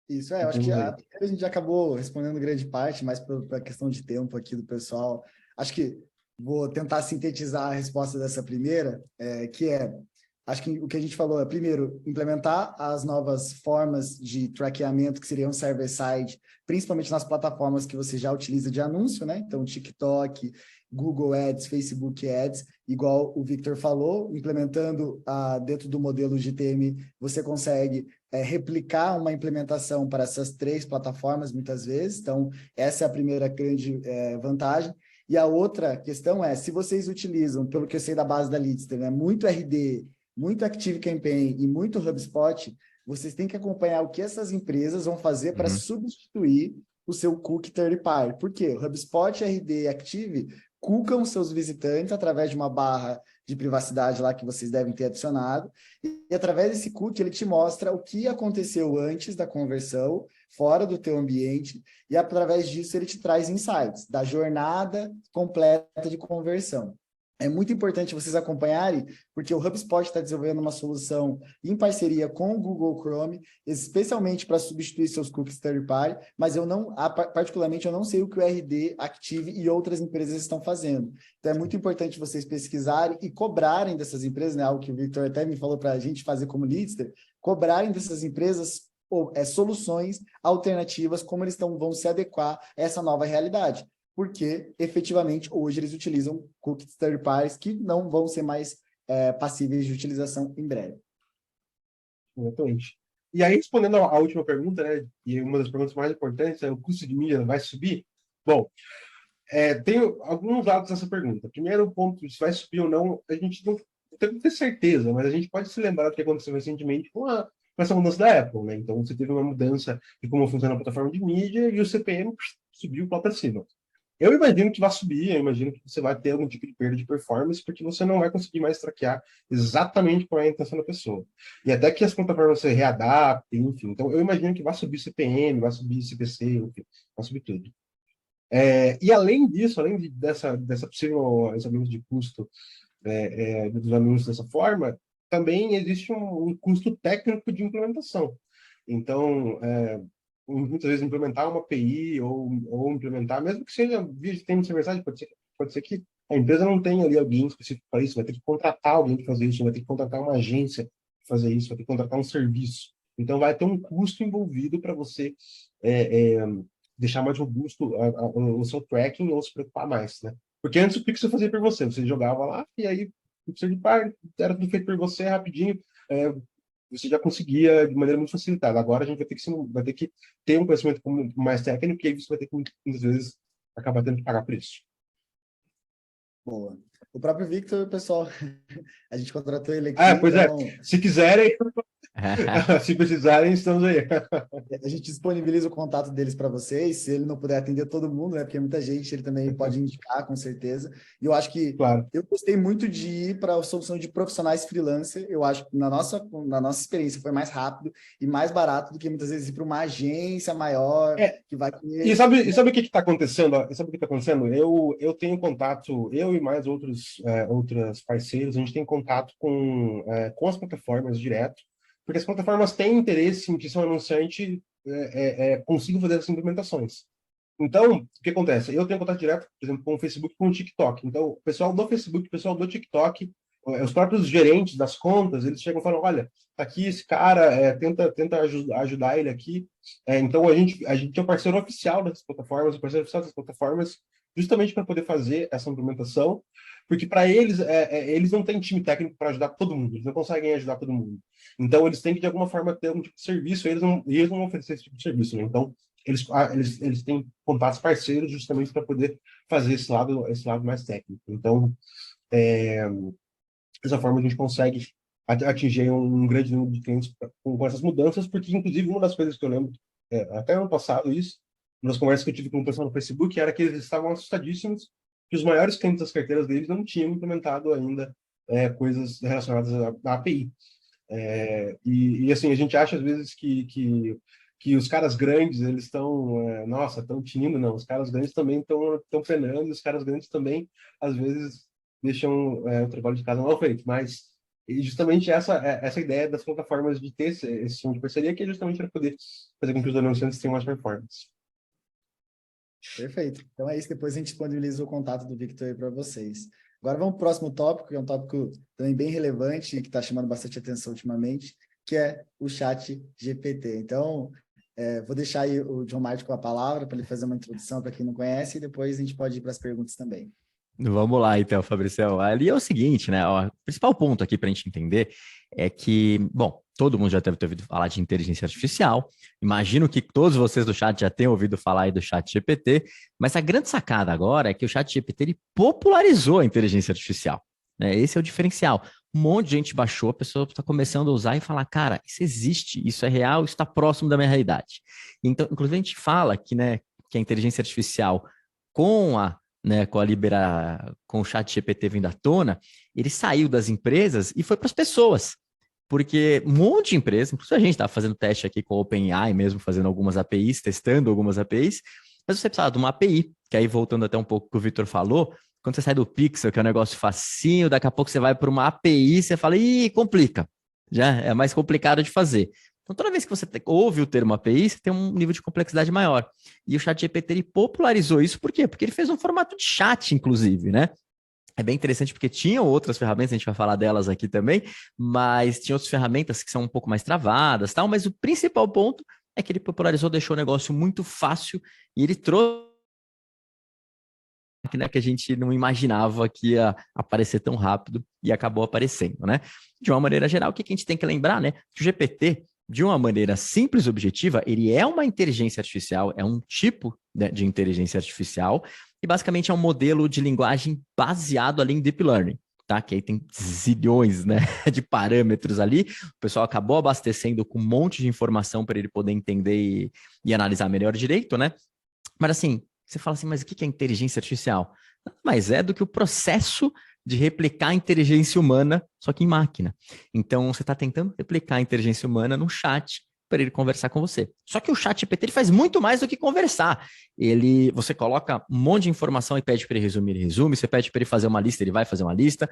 Isso, eu acho que a gente já acabou respondendo grande parte, mas para a questão de tempo aqui do pessoal. Acho que vou tentar sintetizar a resposta dessa primeira, que acho que o que a gente falou é, primeiro, implementar as novas formas de traqueamento, que seriam server-side, principalmente nas plataformas que você já utiliza de anúncio, né? Então, TikTok, Google Ads, Facebook Ads, igual o Victor falou, implementando dentro do modelo GTM, você consegue replicar uma implementação para essas 3 plataformas, muitas vezes. Então, essa é a primeira grande vantagem. E a outra questão é, se vocês utilizam, pelo que eu sei da base da Leadster, né, muito RD, muito Active Campaign e muito HubSpot, vocês têm que acompanhar o que essas empresas vão fazer para substituir o seu cookie third party. Por quê? O HubSpot, RD e Active cookam seus visitantes através de uma barra de privacidade lá que vocês devem ter adicionado, e através desse cookie ele te mostra o que aconteceu antes da conversão, fora do teu ambiente, e através disso ele te traz insights da jornada completa de conversão. É muito importante vocês acompanharem, porque o HubSpot está desenvolvendo uma solução em parceria com o Google Chrome, especialmente para substituir seus cookies third party, mas particularmente, eu não sei o que o RD, Active e outras empresas estão fazendo. Então, é muito importante vocês pesquisarem e cobrarem dessas empresas, né, algo que o Victor até me falou para a gente fazer como Leadster, cobrarem dessas empresas soluções alternativas, como eles vão se adequar a essa nova realidade. Porque, efetivamente, hoje eles utilizam cookies third parties que não vão ser mais passíveis de utilização em breve. Exatamente. E aí, respondendo à última pergunta, né, e uma das perguntas mais importantes é: o custo de mídia vai subir? Bom, tem alguns lados dessa pergunta. Primeiro, o ponto, se vai subir ou não, a gente não tem que ter certeza, mas a gente pode se lembrar do que aconteceu recentemente com essa mudança da Apple, né? Então, você teve uma mudança de como funciona a plataforma de mídia e o CPM subiu lá para cima. Eu imagino que vai subir, eu imagino que você vai ter algum tipo de perda de performance, porque você não vai conseguir mais traquear exatamente qual é a intenção da pessoa. E até que as plataformas se readaptem, enfim. Então, eu imagino que vai subir CPM, vai subir CPC, enfim, vai subir tudo. E além disso, dessa possível esse aumento de custo dos anúncios dessa forma, também existe um custo técnico de implementação. Então, muitas vezes implementar uma API ou implementar, mesmo que seja via de termo de server-side, pode ser que a empresa não tenha ali alguém específico para isso, vai ter que contratar alguém para fazer isso, vai ter que contratar uma agência para fazer isso, vai ter que contratar um serviço. Então, vai ter um custo envolvido para você deixar mais robusto o seu tracking ou se preocupar mais, né? Porque antes o Pixel fazia por você, você jogava lá e aí o Pixel de par era tudo feito por você rapidinho, você já conseguia de maneira muito facilitada. Agora a gente vai ter que ter um conhecimento mais técnico e aí você vai ter que muitas vezes acabar tendo que pagar por isso. Boa. O próprio Victor, pessoal, a gente contratou ele aqui, pois então... Se quiserem, se precisarem, estamos aí. A gente disponibiliza o contato deles para vocês, se ele não puder atender todo mundo, né? Porque muita gente ele também pode indicar, com certeza. E eu acho que Claro. eu gostei muito de ir para a solução de profissionais freelancer. Eu acho que na nossa experiência foi mais rápido e mais barato do que muitas vezes ir para uma agência maior que vai ter... E sabe o que está acontecendo? Sabe o que está acontecendo? Eu tenho contato, eu e mais outros parceiros, a gente tem contato com as plataformas direto, porque as plataformas têm interesse em que seu anunciante consiga fazer essas implementações. Então, o que acontece? Eu tenho contato direto, por exemplo, com o Facebook e com o TikTok. Então, o pessoal do Facebook, o pessoal do TikTok, os próprios gerentes das contas, eles chegam e falam: olha, tá aqui esse cara, tenta ajudar ele aqui. Então, a gente é o parceiro oficial dessas plataformas, o parceiro oficial dessas plataformas, justamente para poder fazer essa implementação, porque para eles, eles não têm time técnico para ajudar todo mundo, eles não conseguem ajudar todo mundo. Então, eles têm que, de alguma forma, ter algum tipo de serviço, e eles não vão oferecer esse tipo de serviço, né? Então, eles têm contatos parceiros justamente para poder fazer esse lado mais técnico. Então, dessa forma, a gente consegue atingir um grande número de clientes com essas mudanças, porque, inclusive, uma das coisas que eu lembro, até ano passado, uma das conversas que eu tive com o pessoal no Facebook, era que eles estavam assustadíssimos que os maiores clientes das carteiras deles não tinham implementado ainda coisas relacionadas à API. E assim, a gente acha, às vezes, que os caras grandes, eles estão tinindo, não. Os caras grandes também estão penando, os caras grandes também, às vezes, deixam o trabalho de casa mal feito. Mas justamente essa ideia das plataformas de ter esse tipo de parceria, que é justamente para poder fazer com que os anunciantes tenham mais performance. Perfeito. Então é isso. Depois a gente disponibiliza o contato do Victor aí para vocês. Agora vamos para o próximo tópico, que é um tópico também bem relevante e que está chamando bastante atenção ultimamente, que é o chat GPT. Então, vou deixar aí o John Martin com a palavra para ele fazer uma introdução para quem não conhece e depois a gente pode ir para as perguntas também. Vamos lá, então, Fabrício. Ali é o seguinte, né? O principal ponto aqui para a gente entender é que, bom, todo mundo já deve ter ouvido falar de inteligência artificial. Imagino que todos vocês do chat já tenham ouvido falar aí do chat GPT, mas a grande sacada agora é que o chat GPT ele popularizou a inteligência artificial, né? Esse é o diferencial. Um monte de gente baixou, a pessoa está começando a usar e falar, cara, isso existe, isso é real, isso está próximo da minha realidade. Então, inclusive, a gente fala que, né, que a inteligência artificial com com o chat GPT vindo à tona, ele saiu das empresas e foi para as pessoas. Porque um monte de empresa, inclusive a gente estava fazendo teste aqui com o OpenAI mesmo, fazendo algumas APIs, testando algumas APIs, mas você precisava de uma API, que aí voltando até um pouco que o Vitor falou, quando você sai do Pixel, que é um negócio facinho, daqui a pouco você vai para uma API, você fala, ih, complica, já é mais complicado de fazer. Então, toda vez que você ouve o termo API, você tem um nível de complexidade maior. E o ChatGPT ele popularizou isso, por quê? Porque ele fez um formato de chat, inclusive, né? É bem interessante porque tinham outras ferramentas, a gente vai falar delas aqui também, mas tinha outras ferramentas que são um pouco mais travadas, tal, mas o principal ponto é que ele popularizou, deixou o negócio muito fácil e ele trouxe, né, que a gente não imaginava que ia aparecer tão rápido e acabou aparecendo, né? De uma maneira geral, o que a gente tem que lembrar, né? Que o GPT, de uma maneira simples e objetiva, ele é uma inteligência artificial, é um tipo, né, de inteligência artificial, e basicamente é um modelo de linguagem baseado ali em Deep Learning, tá? Que aí tem zilhões, né, de parâmetros ali, o pessoal acabou abastecendo com um monte de informação para ele poder entender e analisar melhor direito, né? Mas assim, você fala assim, mas o que é inteligência artificial? Nada mais é do que o processo de replicar a inteligência humana, só que em máquina. Então, você está tentando replicar a inteligência humana no chat para ele conversar com você. Só que o chat GPT ele faz muito mais do que conversar. Você coloca um monte de informação e pede para ele resumir, ele resume. Você pede para ele fazer uma lista, ele vai fazer uma lista.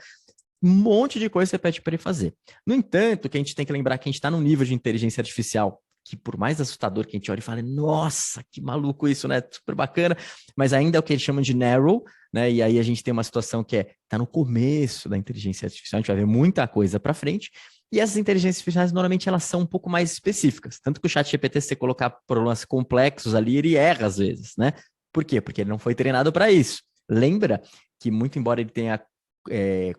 Um monte de coisa você pede para ele fazer. No entanto, que a gente tem que lembrar que a gente está num nível de inteligência artificial que por mais assustador que a gente olhe e fale, nossa, que maluco isso, né? Super bacana, mas ainda é o que eles chamam de narrow, né? E aí a gente tem uma situação que tá no começo da inteligência artificial, a gente vai ver muita coisa para frente, e essas inteligências artificiais, normalmente, elas são um pouco mais específicas. Tanto que o chat GPT, se você colocar problemas complexos ali, ele erra às vezes, né? Por quê? Porque ele não foi treinado para isso. Lembra que, muito embora ele tenha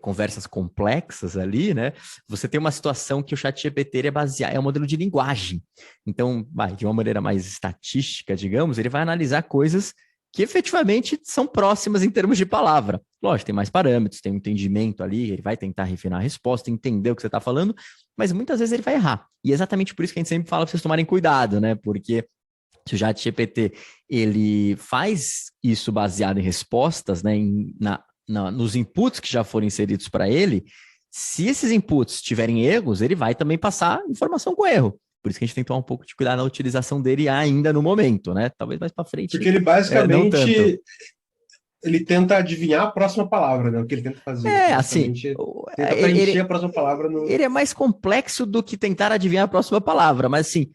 conversas complexas ali, né? Você tem uma situação que o chat GPT é um modelo de linguagem. Então, de uma maneira mais estatística, digamos, ele vai analisar coisas que efetivamente são próximas em termos de palavra. Lógico, tem mais parâmetros, tem um entendimento ali, ele vai tentar refinar a resposta, entender o que você está falando, mas muitas vezes ele vai errar. E é exatamente por isso que a gente sempre fala para vocês tomarem cuidado, né? Porque se o ChatGPT ele faz isso baseado em respostas, né? Nos inputs que já foram inseridos para ele, se esses inputs tiverem erros, ele vai também passar informação com erro. Por isso que a gente tem que tomar um pouco de cuidado na utilização dele ainda no momento, né? Talvez mais para frente. Porque ele basicamente ele tenta adivinhar a próxima palavra, né? O que ele tenta fazer. Assim, tenta preencher a próxima palavra no... Ele é mais complexo do que tentar adivinhar a próxima palavra, mas assim,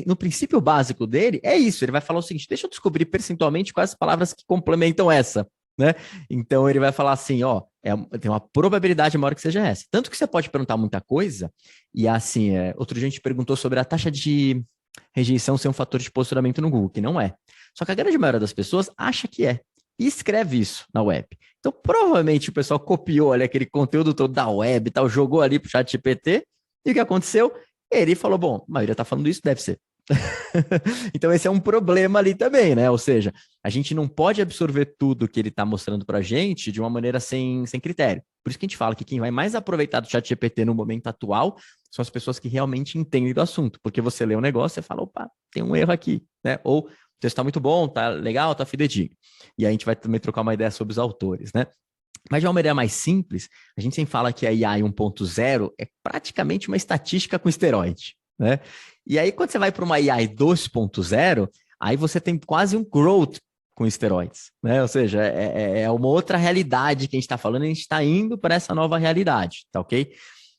no princípio básico dele é isso. Ele vai falar o seguinte: deixa eu descobrir percentualmente quais as palavras que complementam essa. Né? Então ele vai falar assim, ó, tem uma probabilidade maior que seja essa. Tanto que você pode perguntar muita coisa, e assim, outro dia a gente perguntou sobre a taxa de rejeição ser um fator de posicionamento no Google, que não é. Só que a grande maioria das pessoas acha que é, e escreve isso na web. Então provavelmente o pessoal copiou ali aquele conteúdo todo da web e tal, jogou ali pro ChatGPT, e o que aconteceu? Ele falou, bom, a maioria tá falando isso, deve ser. Então esse é um problema ali também, né? Ou seja, a gente não pode absorver tudo que ele está mostrando para a gente de uma maneira sem critério. Por isso que a gente fala que quem vai mais aproveitar do ChatGPT no momento atual são as pessoas que realmente entendem do assunto. Porque você lê um negócio e fala, opa, tem um erro aqui, né? Ou o texto está muito bom, tá legal, tá fidedigno. E aí a gente vai também trocar uma ideia sobre os autores, né? Mas de uma maneira mais simples, a gente sempre fala que a AI 1.0 é praticamente uma estatística com esteroide, né? E aí, quando você vai para uma AI 2.0, aí você tem quase um growth com esteroides, né? Ou seja, é uma outra realidade que a gente está falando, e a gente está indo para essa nova realidade, tá ok?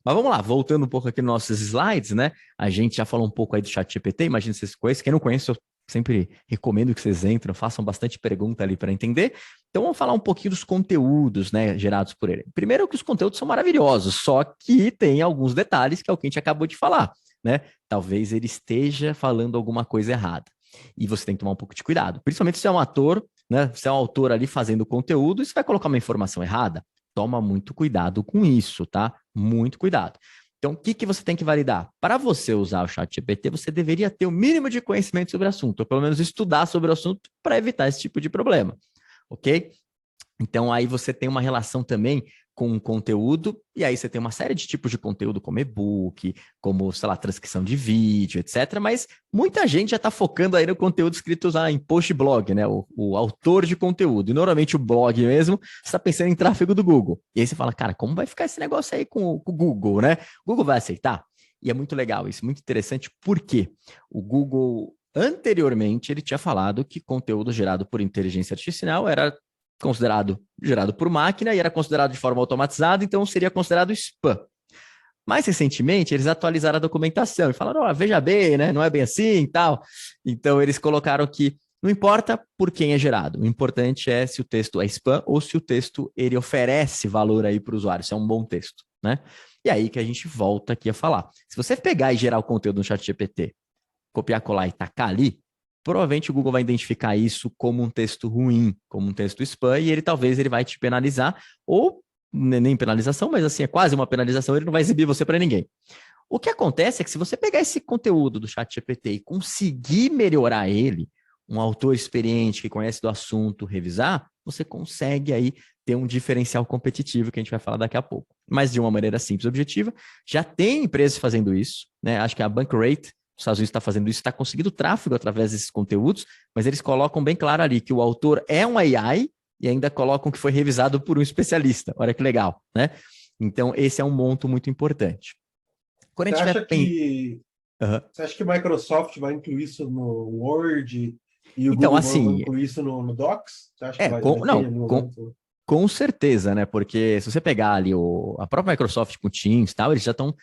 Mas vamos lá, voltando um pouco aqui nos nossos slides, né? A gente já falou um pouco aí do ChatGPT, imagina se vocês conhecem. Quem não conhece, eu sempre recomendo que vocês entrem, façam bastante pergunta ali para entender. Então vamos falar um pouquinho dos conteúdos, né, gerados por ele. Primeiro que os conteúdos são maravilhosos, só que tem alguns detalhes que é o que a gente acabou de falar, né? Talvez ele esteja falando alguma coisa errada. E você tem que tomar um pouco de cuidado. Principalmente se você é um ator, né? Se é um autor ali fazendo conteúdo e você vai colocar uma informação errada, toma muito cuidado com isso, tá? Muito cuidado. Então, o que você tem que validar? Para você usar o ChatGPT, você deveria ter o mínimo de conhecimento sobre o assunto, ou pelo menos estudar sobre o assunto para evitar esse tipo de problema, ok? Então, aí você tem uma relação também com o conteúdo, e aí você tem uma série de tipos de conteúdo, como e-book, como, sei lá, transcrição de vídeo, etc. Mas muita gente já está focando aí no conteúdo escrito em post blog, né? O autor de conteúdo. E normalmente o blog mesmo, você está pensando em tráfego do Google. E aí você fala, cara, como vai ficar esse negócio aí com o Google, né? O Google vai aceitar? E é muito legal isso, muito interessante, porque o Google, anteriormente, ele tinha falado que conteúdo gerado por inteligência artificial era considerado gerado por máquina e era considerado de forma automatizada, então seria considerado spam. Mais recentemente, eles atualizaram a documentação e falaram, veja bem, né? Não é bem assim e tal. Então, eles colocaram que não importa por quem é gerado, o importante é se o texto é spam ou se o texto ele oferece valor aí para o usuário, se é um bom texto, né? E aí que a gente volta aqui a falar. Se você pegar e gerar o conteúdo no ChatGPT, copiar, colar e tacar ali, provavelmente o Google vai identificar isso como um texto ruim, como um texto spam, e talvez ele vai te penalizar, ou nem penalização, mas assim, é quase uma penalização, ele não vai exibir você para ninguém. O que acontece é que se você pegar esse conteúdo do ChatGPT e conseguir melhorar ele, um autor experiente que conhece do assunto, revisar, você consegue aí ter um diferencial competitivo que a gente vai falar daqui a pouco. Mas de uma maneira simples e objetiva, já tem empresas fazendo isso, né? Acho que a Bankrate os Estados Unidos está fazendo isso, está conseguindo tráfego através desses conteúdos, mas eles colocam bem claro ali que o autor é um AI e ainda colocam que foi revisado por um especialista. Olha que legal, né? Então, esse é um ponto muito importante. Quando Você acha que você acha que a Microsoft vai incluir isso no Word e o então, Google assim, vai incluir isso no Docs? Você acha que vai ter com certeza, né? Porque se você pegar ali a própria Microsoft com Teams e tal, eles já estão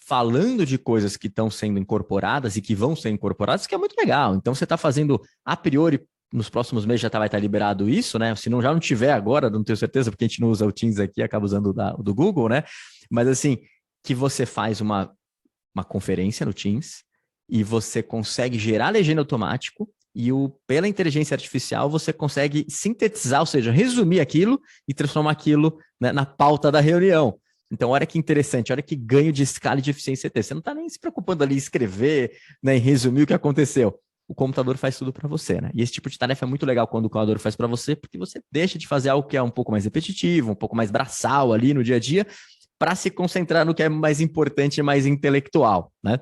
falando de coisas que estão sendo incorporadas e que vão ser incorporadas, que é muito legal. Então, você está fazendo, a priori, nos próximos meses já vai estar liberado isso, né? Se não já não tiver agora, não tenho certeza, porque a gente não usa o Teams aqui, acaba usando o do Google, né? Mas assim, que você faz uma conferência no Teams e você consegue gerar legenda automático e pela inteligência artificial você consegue sintetizar, ou seja, resumir aquilo e transformar aquilo, né, na pauta da reunião. Então, olha que interessante, olha que ganho de escala e de eficiência você tem. Você não está nem se preocupando ali em escrever, né, em resumir o que aconteceu. O computador faz tudo para você, né? E esse tipo de tarefa é muito legal quando o computador faz para você, porque você deixa de fazer algo que é um pouco mais repetitivo, um pouco mais braçal ali no dia a dia, para se concentrar no que é mais importante e mais intelectual, né?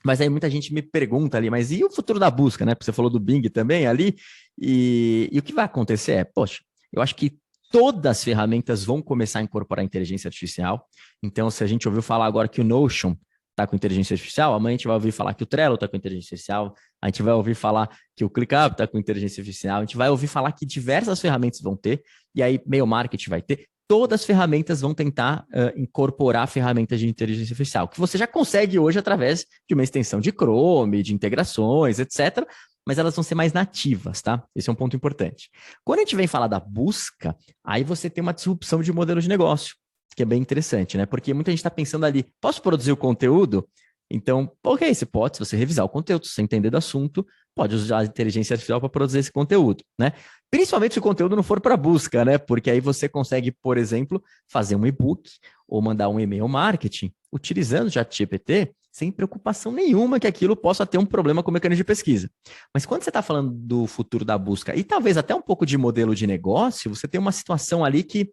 Mas aí muita gente me pergunta ali, mas e o futuro da busca, né? Porque você falou do Bing também ali, e o que vai acontecer é, poxa, eu acho que todas as ferramentas vão começar a incorporar inteligência artificial. Então, se a gente ouviu falar agora que o Notion está com inteligência artificial, amanhã a gente vai ouvir falar que o Trello está com inteligência artificial, a gente vai ouvir falar que o ClickUp está com inteligência artificial, a gente vai ouvir falar que diversas ferramentas vão ter, e aí Mail Marketing vai ter. Todas as ferramentas vão tentar incorporar ferramentas de inteligência artificial, que você já consegue hoje através de uma extensão de Chrome, de integrações, etc., mas elas vão ser mais nativas, tá? Esse é um ponto importante. Quando a gente vem falar da busca, aí você tem uma disrupção de modelo de negócio, que é bem interessante, né? Porque muita gente está pensando ali, posso produzir o conteúdo? Então, ok, você pode, se você revisar o conteúdo, se você entender do assunto, pode usar a inteligência artificial para produzir esse conteúdo, né? Principalmente se o conteúdo não for para busca, né? Porque aí você consegue, por exemplo, fazer um e-book ou mandar um e-mail marketing utilizando o ChatGPT sem preocupação nenhuma que aquilo possa ter um problema com o mecanismo de pesquisa. Mas quando você está falando do futuro da busca e talvez até um pouco de modelo de negócio, você tem uma situação ali que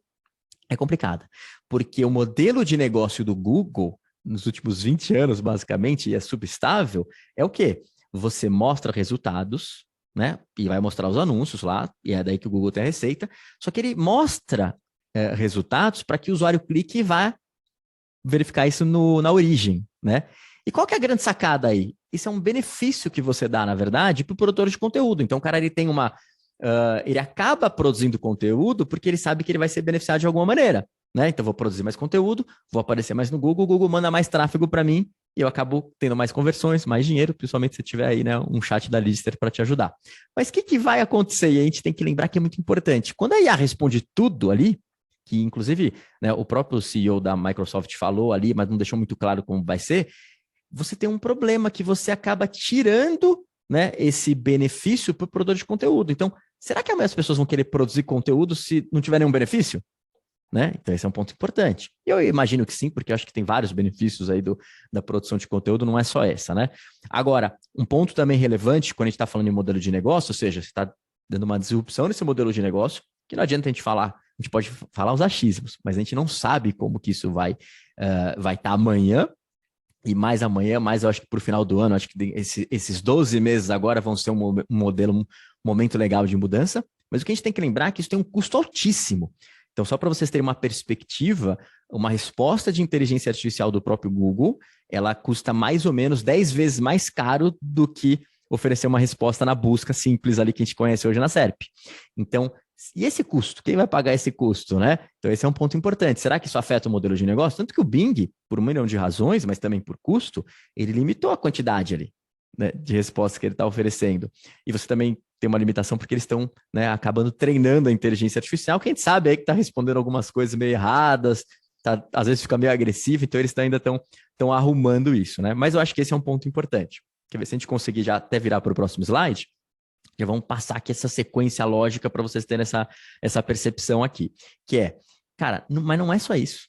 é complicada. Porque o modelo de negócio do Google, nos últimos 20 anos, basicamente, e é subestável, é o quê? Você mostra resultados, né? E vai mostrar os anúncios lá, e é daí que o Google tem a receita, só que ele mostra resultados para que o usuário clique e vá verificar isso na origem, né? E qual que é a grande sacada aí? Isso é um benefício que você dá, na verdade, para o produtor de conteúdo. Então, o cara ele tem ele acaba produzindo conteúdo porque ele sabe que ele vai ser beneficiado de alguma maneira, né? Então, vou produzir mais conteúdo, vou aparecer mais no Google, o Google manda mais tráfego para mim e eu acabo tendo mais conversões, mais dinheiro, principalmente se tiver aí, né, um chat da Lister para te ajudar. Mas o que vai acontecer? E a gente tem que lembrar que é muito importante. Quando a IA responde tudo ali, que inclusive, né, o próprio CEO da Microsoft falou ali, mas não deixou muito claro como vai ser, você tem um problema que você acaba tirando, né, esse benefício para o produtor de conteúdo. Então, será que amanhã as pessoas vão querer produzir conteúdo se não tiver nenhum benefício? Né? Então, esse é um ponto importante. Eu imagino que sim, porque eu acho que tem vários benefícios aí da produção de conteúdo, não é só essa, né? Agora, um ponto também relevante quando a gente está falando em modelo de negócio, ou seja, você está dando uma disrupção nesse modelo de negócio, que não adianta a gente falar, a gente pode falar os achismos, mas a gente não sabe como que isso vai estar amanhã, e mais amanhã, mais eu acho que para o final do ano, acho que esses 12 meses agora vão ser um modelo, um momento legal de mudança, mas o que a gente tem que lembrar é que isso tem um custo altíssimo. Então, só para vocês terem uma perspectiva, uma resposta de inteligência artificial do próprio Google, ela custa mais ou menos 10 vezes mais caro do que oferecer uma resposta na busca simples ali que a gente conhece hoje na SERP. Então, e esse custo? Quem vai pagar esse custo, né? Então, esse é um ponto importante. Será que isso afeta o modelo de negócio? Tanto que o Bing, por 1 milhão de razões, mas também por custo, ele limitou a quantidade ali, né, de respostas que ele está oferecendo. E você também tem uma limitação porque eles estão, né, acabando treinando a inteligência artificial, que a gente sabe aí que está respondendo algumas coisas meio erradas, às vezes fica meio agressivo, então eles ainda estão arrumando isso, né? Mas eu acho que esse é um ponto importante. Quer ver se a gente conseguir já até virar para o próximo slide, já vamos passar aqui essa sequência lógica para vocês terem essa percepção aqui, que é, cara, mas não é só isso.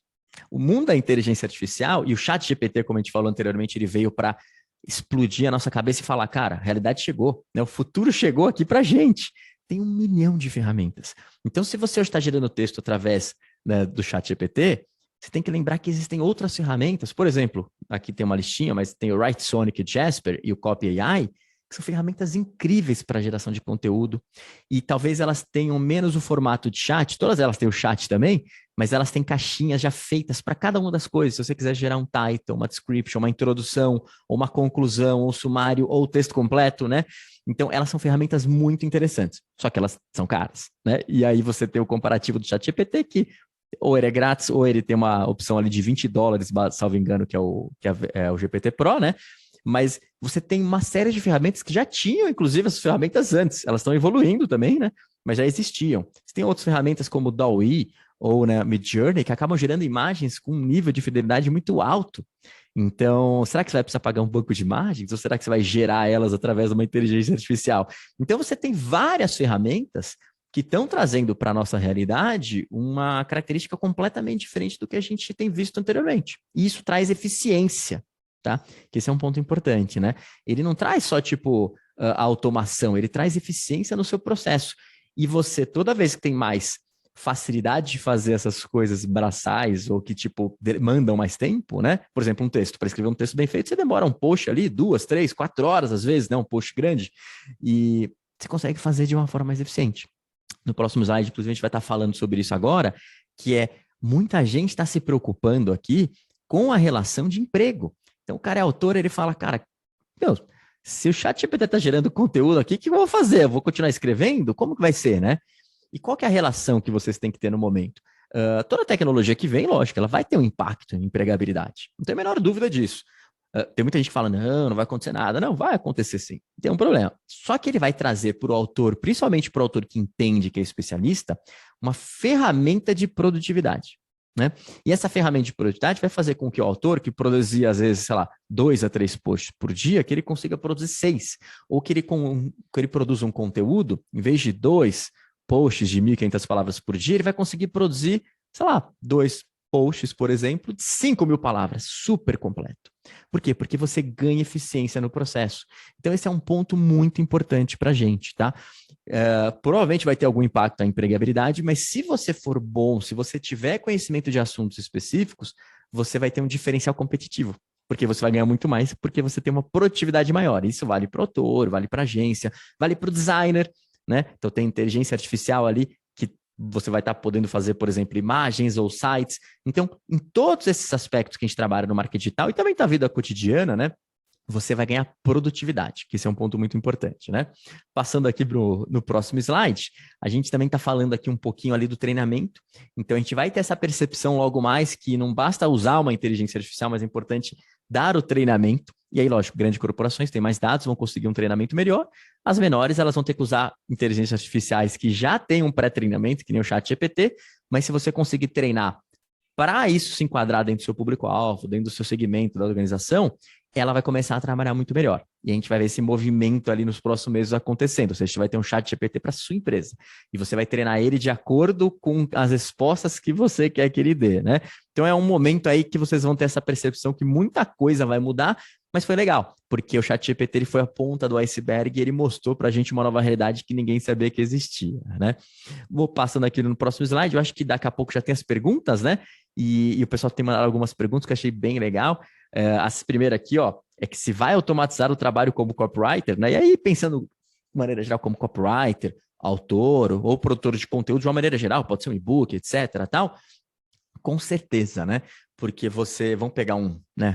O mundo da inteligência artificial e o ChatGPT, como a gente falou anteriormente, ele veio para explodir a nossa cabeça e falar, cara, a realidade chegou, né? O futuro chegou aqui para a gente. Tem 1 milhão de ferramentas. Então, se você hoje está gerando texto através, né, do ChatGPT, você tem que lembrar que existem outras ferramentas. Por exemplo, aqui tem uma listinha, mas tem o Writesonic Jasper e o Copy AI, que são ferramentas incríveis para geração de conteúdo. E talvez elas tenham menos o formato de chat, todas elas têm o chat também, mas elas têm caixinhas já feitas para cada uma das coisas. Se você quiser gerar um title, uma description, uma introdução, ou uma conclusão, ou um sumário, ou o texto completo, né? Então, elas são ferramentas muito interessantes, só que elas são caras, né? E aí você tem o comparativo do ChatGPT, que ou ele é grátis, ou ele tem uma opção ali de $20, salvo engano, que é o GPT Pro, né? Mas você tem uma série de ferramentas que já tinham, inclusive, as ferramentas antes. Elas estão evoluindo também, né? Mas já existiam. Você tem outras ferramentas como o DALL-E ou, né, Midjourney, que acabam gerando imagens com um nível de fidelidade muito alto. Então, será que você vai precisar pagar um banco de imagens? Ou será que você vai gerar elas através de uma inteligência artificial? Então, você tem várias ferramentas que estão trazendo para a nossa realidade uma característica completamente diferente do que a gente tem visto anteriormente. E isso traz eficiência, tá? Que esse é um ponto importante, né? Ele não traz só, tipo, a automação, ele traz eficiência no seu processo. E você, toda vez que tem mais facilidade de fazer essas coisas braçais ou que, tipo, demandam mais tempo, né? Por exemplo, um texto. Para escrever um texto bem feito, você demora um post ali, 2, 3, 4 horas, às vezes, né? Um post grande. E você consegue fazer de uma forma mais eficiente. No próximo slide, inclusive, a gente vai estar falando sobre isso agora, que é muita gente está se preocupando aqui com a relação de emprego. Então, o cara é autor, ele fala, cara, meu, se o ChatGPT está gerando conteúdo aqui, o que eu vou fazer? Eu vou continuar escrevendo? Como que vai ser, né? E qual que é a relação que vocês têm que ter no momento? Toda tecnologia que vem, lógico, ela vai ter um impacto em empregabilidade. Não tem a menor dúvida disso. Tem muita gente que fala, não vai acontecer nada. Não, vai acontecer sim. Tem um problema. Só que ele vai trazer para o autor, principalmente para o autor que entende, que é especialista, uma ferramenta de produtividade, né? E essa ferramenta de produtividade vai fazer com que o autor, que produzia, às vezes, sei lá, 2 a 3 posts por dia, que ele consiga produzir 6. Ou que ele produza um conteúdo, em vez de 2 posts de 1.500 palavras por dia, ele vai conseguir produzir, sei lá, 2 posts, por exemplo, de 5.000 palavras, super completo. Por quê? Porque você ganha eficiência no processo. Então, esse é um ponto muito importante para a gente, tá? Provavelmente vai ter algum impacto na empregabilidade, mas se você for bom, se você tiver conhecimento de assuntos específicos, você vai ter um diferencial competitivo, porque você vai ganhar muito mais, porque você tem uma produtividade maior. Isso vale para o autor, vale para a agência, vale para o designer, né? Então, tem inteligência artificial ali que você vai estar podendo fazer, por exemplo, imagens ou sites. Então, em todos esses aspectos que a gente trabalha no marketing digital e também na vida cotidiana, né? você vai ganhar produtividade, que esse é um ponto muito importante, né? Passando aqui no próximo slide, a gente também está falando aqui um pouquinho ali do treinamento, então a gente vai ter essa percepção logo mais que não basta usar uma inteligência artificial, mas é importante dar o treinamento, e aí, lógico, grandes corporações têm mais dados, vão conseguir um treinamento melhor, as menores, elas vão ter que usar inteligências artificiais que já têm um pré-treinamento, que nem o ChatGPT, mas se você conseguir treinar para isso se enquadrar dentro do seu público-alvo, dentro do seu segmento da organização, ela vai começar a trabalhar muito melhor. E a gente vai ver esse movimento ali nos próximos meses acontecendo. Ou seja, você vai ter um chat GPT para sua empresa. E você vai treinar ele de acordo com as respostas que você quer que ele dê, né? Então é um momento aí que vocês vão ter essa percepção que muita coisa vai mudar, mas foi legal, porque o chat GPT ele foi a ponta do iceberg e ele mostrou para a gente uma nova realidade que ninguém sabia que existia, né? Vou passando aqui no próximo slide, eu acho que daqui a pouco já tem as perguntas, né? E o pessoal tem mandado algumas perguntas que eu achei bem legal. As primeiras aqui, ó, é que se vai automatizar o trabalho como copywriter, né? E aí, pensando de maneira geral como copywriter, autor ou produtor de conteúdo de uma maneira geral, pode ser um e-book, etc, tal, com certeza, né? Porque vamos pegar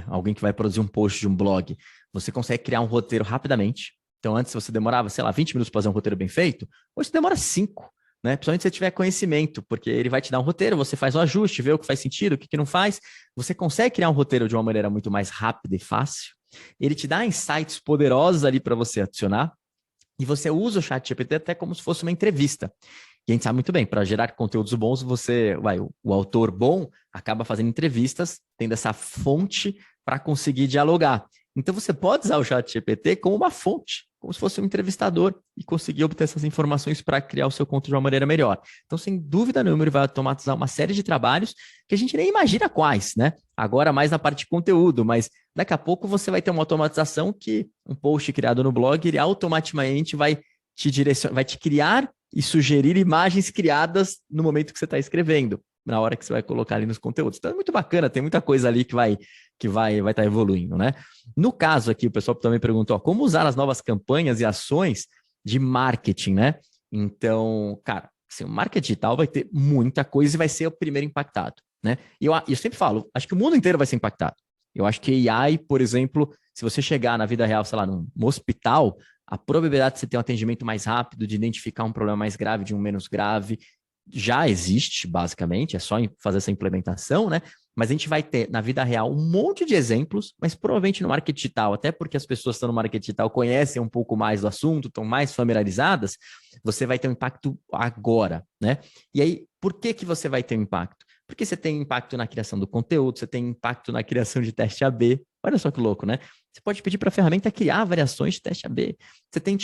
alguém que vai produzir um post de um blog, você consegue criar um roteiro rapidamente. Então, antes você demorava, sei lá, 20 minutos para fazer um roteiro bem feito, hoje você demora 5. Né? Principalmente se você tiver conhecimento, porque ele vai te dar um roteiro, você faz um ajuste, vê o que faz sentido, o que não faz. Você consegue criar um roteiro de uma maneira muito mais rápida e fácil. Ele te dá insights poderosos ali para você adicionar. E você usa o ChatGPT até como se fosse uma entrevista. E a gente sabe muito bem, para gerar conteúdos bons, o autor bom acaba fazendo entrevistas, tendo essa fonte para conseguir dialogar. Então, você pode usar o ChatGPT como uma fonte, como se fosse um entrevistador e conseguir obter essas informações para criar o seu conteúdo de uma maneira melhor. Então, sem dúvida nenhuma, ele vai automatizar uma série de trabalhos que a gente nem imagina quais, né? Agora mais na parte de conteúdo, mas daqui a pouco você vai ter uma automatização que um post criado no blog, ele automaticamente vai te direcionar, vai te criar e sugerir imagens criadas no momento que você está escrevendo, na hora que você vai colocar ali nos conteúdos. Então é muito bacana, tem muita coisa ali que vai estar evoluindo, né? No caso aqui, o pessoal também perguntou, como usar as novas campanhas e ações de marketing, né? Então, cara, assim, o marketing digital vai ter muita coisa e vai ser o primeiro impactado, né? E eu sempre falo, acho que o mundo inteiro vai ser impactado. Eu acho que AI, por exemplo, se você chegar na vida real, sei lá, num hospital, a probabilidade de você ter um atendimento mais rápido, de identificar um problema mais grave de um menos grave, já existe, basicamente, é só fazer essa implementação, né? Mas a gente vai ter, na vida real, um monte de exemplos, mas provavelmente no marketing digital, até porque as pessoas que estão no marketing digital conhecem um pouco mais do assunto, estão mais familiarizadas, você vai ter um impacto agora, né? E aí, por que você vai ter um impacto? Porque você tem impacto na criação do conteúdo, você tem impacto na criação de teste AB. Olha só que louco, né? Você pode pedir para a ferramenta criar variações de teste AB. Você tem,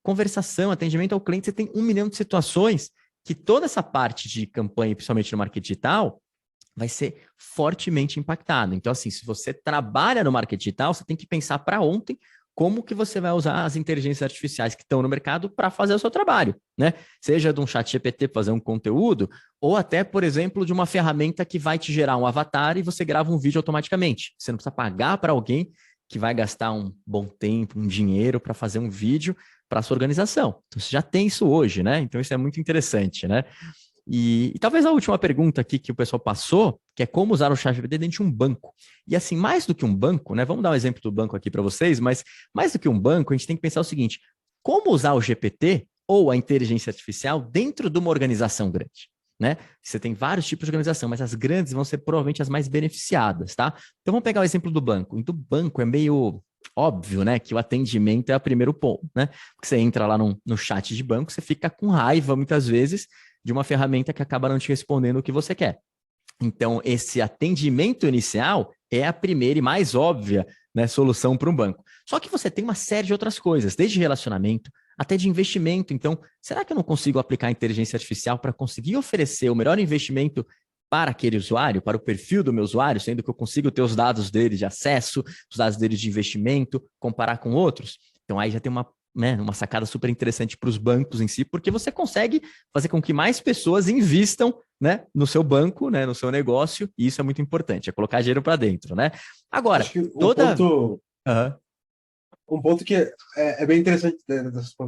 conversação, atendimento ao cliente, você tem 1 milhão de situações que toda essa parte de campanha, principalmente no marketing digital, vai ser fortemente impactada. Então, assim, se você trabalha no marketing digital, você tem que pensar para ontem como que você vai usar as inteligências artificiais que estão no mercado para fazer o seu trabalho, né? Seja de um chat GPT para fazer um conteúdo, ou até, por exemplo, de uma ferramenta que vai te gerar um avatar e você grava um vídeo automaticamente. Você não precisa pagar para alguém que vai gastar um bom tempo, um dinheiro para fazer um vídeo para a sua organização. Então, você já tem isso hoje, né? Então, isso é muito interessante, né? E talvez a última pergunta aqui que o pessoal passou, que é como usar o ChatGPT dentro de um banco. E assim, mais do que um banco, né? Vamos dar um exemplo do banco aqui para vocês, mas mais do que um banco, a gente tem que pensar o seguinte: como usar o GPT ou a inteligência artificial dentro de uma organização grande, né? Você tem vários tipos de organização, mas as grandes vão ser provavelmente as mais beneficiadas, tá? Então vamos pegar o exemplo do banco. Do banco é meio óbvio, né, que o atendimento é o primeiro ponto, né? Porque você entra lá no chat de banco, você fica com raiva muitas vezes de uma ferramenta que acaba não te respondendo o que você quer. Então, esse atendimento inicial é a primeira e mais óbvia, né, solução para um banco. Só que você tem uma série de outras coisas, desde relacionamento até de investimento. Então, será que eu não consigo aplicar a inteligência artificial para conseguir oferecer o melhor investimento para aquele usuário, para o perfil do meu usuário, sendo que eu consigo ter os dados dele de acesso, os dados dele de investimento, comparar com outros? Então, aí já tem uma sacada super interessante para os bancos em si, porque você consegue fazer com que mais pessoas invistam, né, no seu banco, né, no seu negócio, e isso é muito importante, é colocar dinheiro para dentro, né? Agora, acho que um ponto que é bem interessante, né,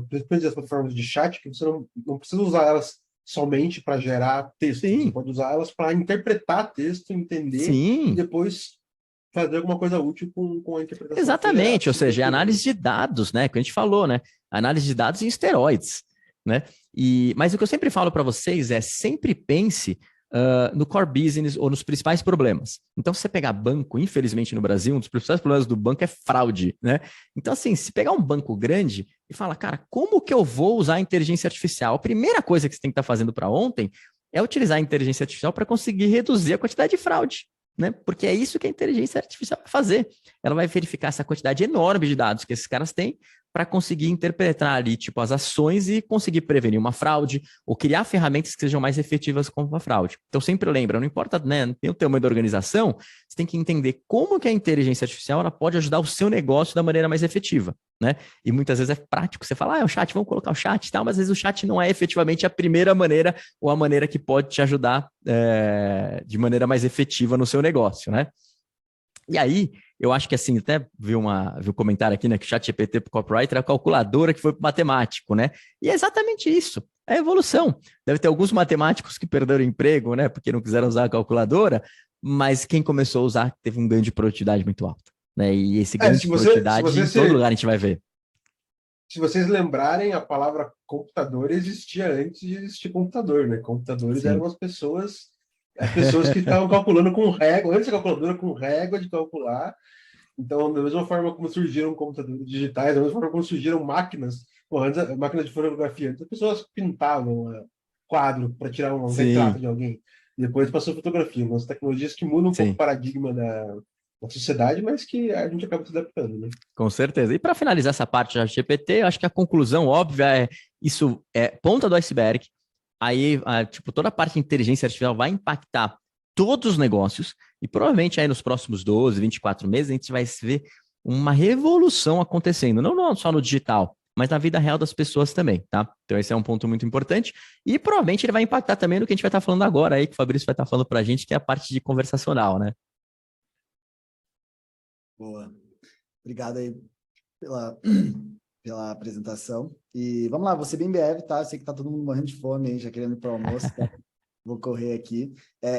principalmente das plataformas de chat, que você não precisa usar elas somente para gerar texto. Sim. Você pode usar elas para interpretar texto, entender Sim. e depois fazer alguma coisa útil com a interpretação. Exatamente, ou seja, é análise de dados, né? Que a gente falou, né? Análise de dados em esteroides, né? Mas o que eu sempre falo para vocês é sempre pense no core business ou nos principais problemas. Então, se você pegar banco, infelizmente no Brasil, um dos principais problemas do banco é fraude, né? Então, assim, se pegar um banco grande e falar, cara, como que eu vou usar a inteligência artificial? A primeira coisa que você tem que estar fazendo para ontem é utilizar a inteligência artificial para conseguir reduzir a quantidade de fraude, né? Porque é isso que a inteligência artificial vai fazer. Ela vai verificar essa quantidade enorme de dados que esses caras têm para conseguir interpretar ali, tipo, as ações e conseguir prevenir uma fraude ou criar ferramentas que sejam mais efetivas contra a fraude. Então, sempre lembra, não importa, né, não tem o tamanho da organização, você tem que entender como que a inteligência artificial ela pode ajudar o seu negócio da maneira mais efetiva, né? E muitas vezes é prático, você fala, é o chat, vamos colocar o chat e tal, mas às vezes o chat não é efetivamente a primeira maneira ou a maneira que pode te ajudar de maneira mais efetiva no seu negócio, né? E aí, eu acho que assim, até vi um comentário aqui, né, que o ChatGPT para o copywriter é a calculadora que foi para o matemático, né? E é exatamente isso, é a evolução. Deve ter alguns matemáticos que perderam o emprego, né, porque não quiseram usar a calculadora, mas quem começou a usar teve um ganho de produtividade muito alto, né? E esse ganho de produtividade em todo lugar a gente vai ver. Se vocês lembrarem, a palavra computador existia antes de existir computador, né? Computadores eram as pessoas que estavam calculando com régua, antes da calculadora com régua de calcular. Então, da mesma forma como surgiram computadores digitais, da mesma forma como surgiram máquinas, antes, máquinas de fotografia, antes as pessoas pintavam quadro para tirar um retrato de alguém. E depois passou a fotografia. Umas tecnologias que mudam um pouco o paradigma da sociedade, mas que a gente acaba se adaptando, né? Com certeza. E para finalizar essa parte da GPT, eu acho que a conclusão óbvia é isso é ponta do iceberg. Aí, tipo, toda a parte de inteligência artificial vai impactar todos os negócios e provavelmente aí nos próximos 12, 24 meses a gente vai ver uma revolução acontecendo, não só no digital, mas na vida real das pessoas também, tá? Então esse é um ponto muito importante e provavelmente ele vai impactar também no que a gente vai estar falando agora aí, que o Fabrício vai estar falando para a gente, que é a parte de conversacional, né? Boa. Obrigado aí pela apresentação. E vamos lá, vou ser bem breve, tá? Eu sei que tá todo mundo morrendo de fome aí, já querendo ir para o almoço, tá? Vou correr aqui.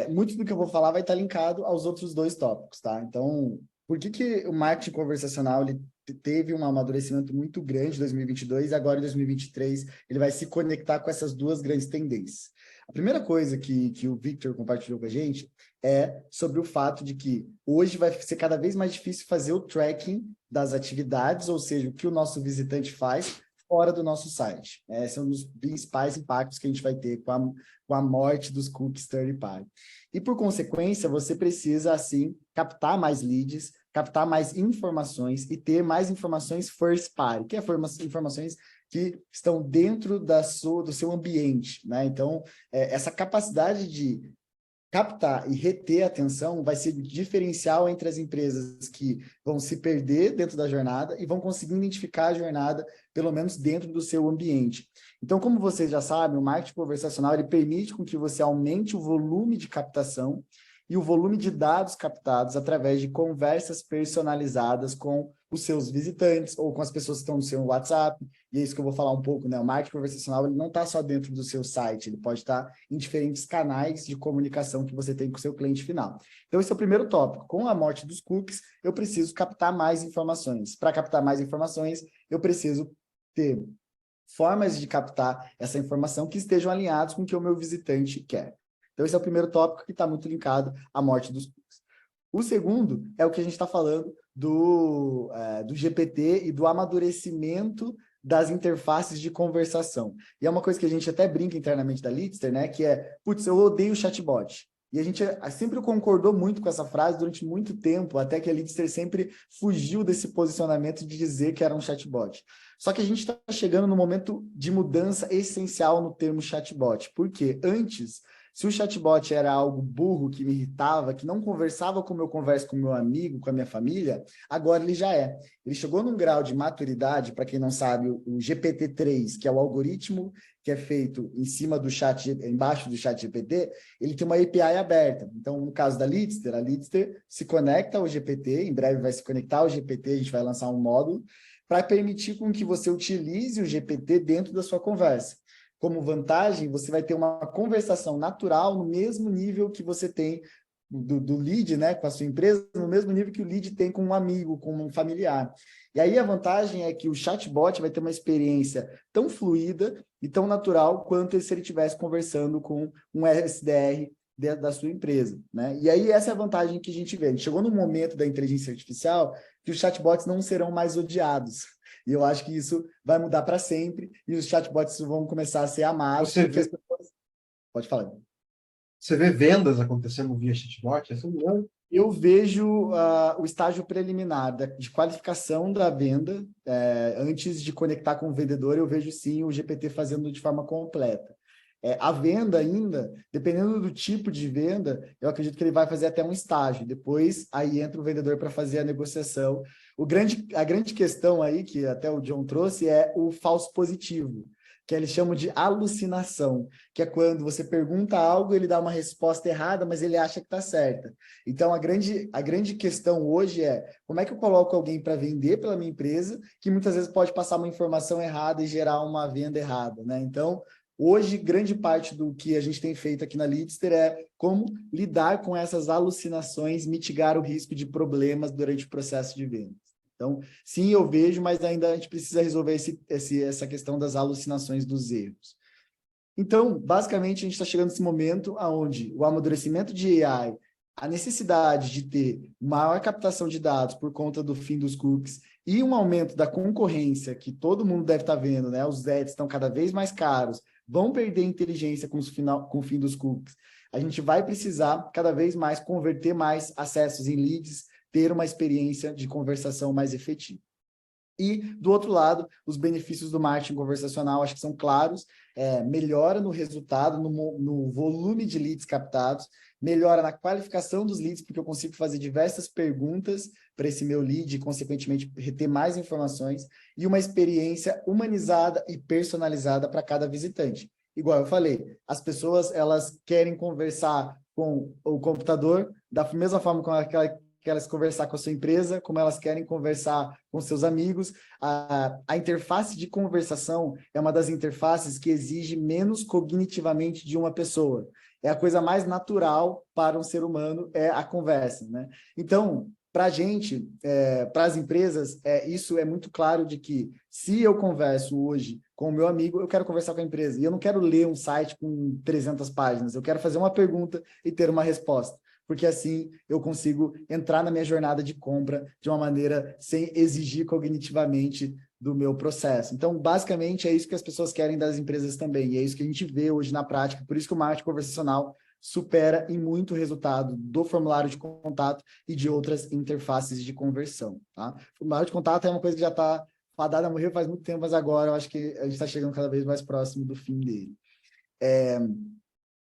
Muito do que eu vou falar vai estar linkado aos outros dois tópicos, tá? Então, por que o marketing conversacional ele teve um amadurecimento muito grande em 2022 e agora em 2023 ele vai se conectar com essas duas grandes tendências? A primeira coisa que o Victor compartilhou com a gente é sobre o fato de que hoje vai ser cada vez mais difícil fazer o tracking das atividades, ou seja, o que o nosso visitante faz fora do nosso site. Esse é um dos principais impactos que a gente vai ter com a morte dos cookies third party. E, por consequência, você precisa, assim, captar mais leads, captar mais informações e ter mais informações first party, que é informações que estão dentro do seu ambiente, né? Então, essa capacidade de captar e reter a atenção vai ser diferencial entre as empresas que vão se perder dentro da jornada e vão conseguir identificar a jornada, pelo menos dentro do seu ambiente. Então, como vocês já sabem, o marketing conversacional ele permite com que você aumente o volume de captação e o volume de dados captados através de conversas personalizadas com os seus visitantes ou com as pessoas que estão no seu WhatsApp. E é isso que eu vou falar um pouco, né? O marketing conversacional ele não está só dentro do seu site, ele pode estar em diferentes canais de comunicação que você tem com o seu cliente final. Então, esse é o primeiro tópico. Com a morte dos cookies, eu preciso captar mais informações. Para captar mais informações, eu preciso ter formas de captar essa informação que estejam alinhadas com o que o meu visitante quer. Então, esse é o primeiro tópico que está muito linkado à morte dos cookies. O segundo é o que a gente está falando do GPT e do amadurecimento das interfaces de conversação. E é uma coisa que a gente até brinca internamente da Litster, né? Que é, putz, eu odeio chatbot. E a gente sempre concordou muito com essa frase durante muito tempo, até que a Litster sempre fugiu desse posicionamento de dizer que era um chatbot. Só que a gente está chegando no momento de mudança essencial no termo chatbot. Porque antes, se o chatbot era algo burro, que me irritava, que não conversava como eu converso com meu amigo, com a minha família, agora ele já é. Ele chegou num grau de maturidade, para quem não sabe, o GPT-3, que é o algoritmo que é feito em cima do embaixo do chat GPT, ele tem uma API aberta. Então, no caso da Litster, a Litster se conecta ao GPT, em breve vai se conectar ao GPT, a gente vai lançar um módulo, para permitir com que você utilize o GPT dentro da sua conversa. Como vantagem, você vai ter uma conversação natural no mesmo nível que você tem do lead, né, com a sua empresa, no mesmo nível que o lead tem com um amigo, com um familiar. E aí a vantagem é que o chatbot vai ter uma experiência tão fluida e tão natural quanto se ele estivesse conversando com um SDR dentro da sua empresa, né? E aí essa é a vantagem que a gente vê. A gente chegou no momento da inteligência artificial que os chatbots não serão mais odiados. E eu acho que isso vai mudar para sempre e os chatbots vão começar a ser amados. Você vê, Pode falar. você vê vendas acontecendo via chatbot? Assim, não? Eu vejo o estágio preliminar de qualificação da venda, antes de conectar com o vendedor, eu vejo sim o GPT fazendo de forma completa. A venda ainda, dependendo do tipo de venda, eu acredito que ele vai fazer até um estágio. Depois, aí entra o vendedor para fazer a negociação. A grande questão aí, que até o John trouxe, é o falso positivo, que eles chamam de alucinação, que é quando você pergunta algo, ele dá uma resposta errada, mas ele acha que está certa. Então, a grande questão hoje é como é que eu coloco alguém para vender pela minha empresa, que muitas vezes pode passar uma informação errada e gerar uma venda errada, né? Então, hoje, grande parte do que a gente tem feito aqui na Leadster é como lidar com essas alucinações, mitigar o risco de problemas durante o processo de venda. Então, sim, eu vejo, mas ainda a gente precisa resolver essa questão das alucinações dos erros. Então, basicamente, a gente está chegando nesse momento onde o amadurecimento de AI, a necessidade de ter maior captação de dados por conta do fim dos cookies e um aumento da concorrência, que todo mundo deve estar vendo, né? Os ads estão cada vez mais caros, vão perder inteligência com o fim dos cookies. A gente vai precisar cada vez mais converter mais acessos em leads, ter uma experiência de conversação mais efetiva. E, do outro lado, os benefícios do marketing conversacional, acho que são claros, melhora no resultado, no volume de leads captados, melhora na qualificação dos leads, porque eu consigo fazer diversas perguntas para esse meu lead e, consequentemente, reter mais informações, e uma experiência humanizada e personalizada para cada visitante. Igual eu falei, as pessoas, elas querem conversar com o computador da mesma forma com aquela que elas conversar com a sua empresa, como elas querem conversar com seus amigos. A interface de conversação é uma das interfaces que exige menos cognitivamente de uma pessoa. É a coisa mais natural para um ser humano, é a conversa, né? Então, para a gente, para as empresas, isso é muito claro de que se eu converso hoje com o meu amigo, eu quero conversar com a empresa. E eu não quero ler um site com 300 páginas, eu quero fazer uma pergunta e ter uma resposta, porque assim eu consigo entrar na minha jornada de compra de uma maneira sem exigir cognitivamente do meu processo. Então, basicamente, é isso que as pessoas querem das empresas também, e é isso que a gente vê hoje na prática, por isso que o marketing conversacional supera em muito o resultado do formulário de contato e de outras interfaces de conversão, tá? O formulário de contato é uma coisa que já está fadada a morrer faz muito tempo, mas agora eu acho que a gente está chegando cada vez mais próximo do fim dele.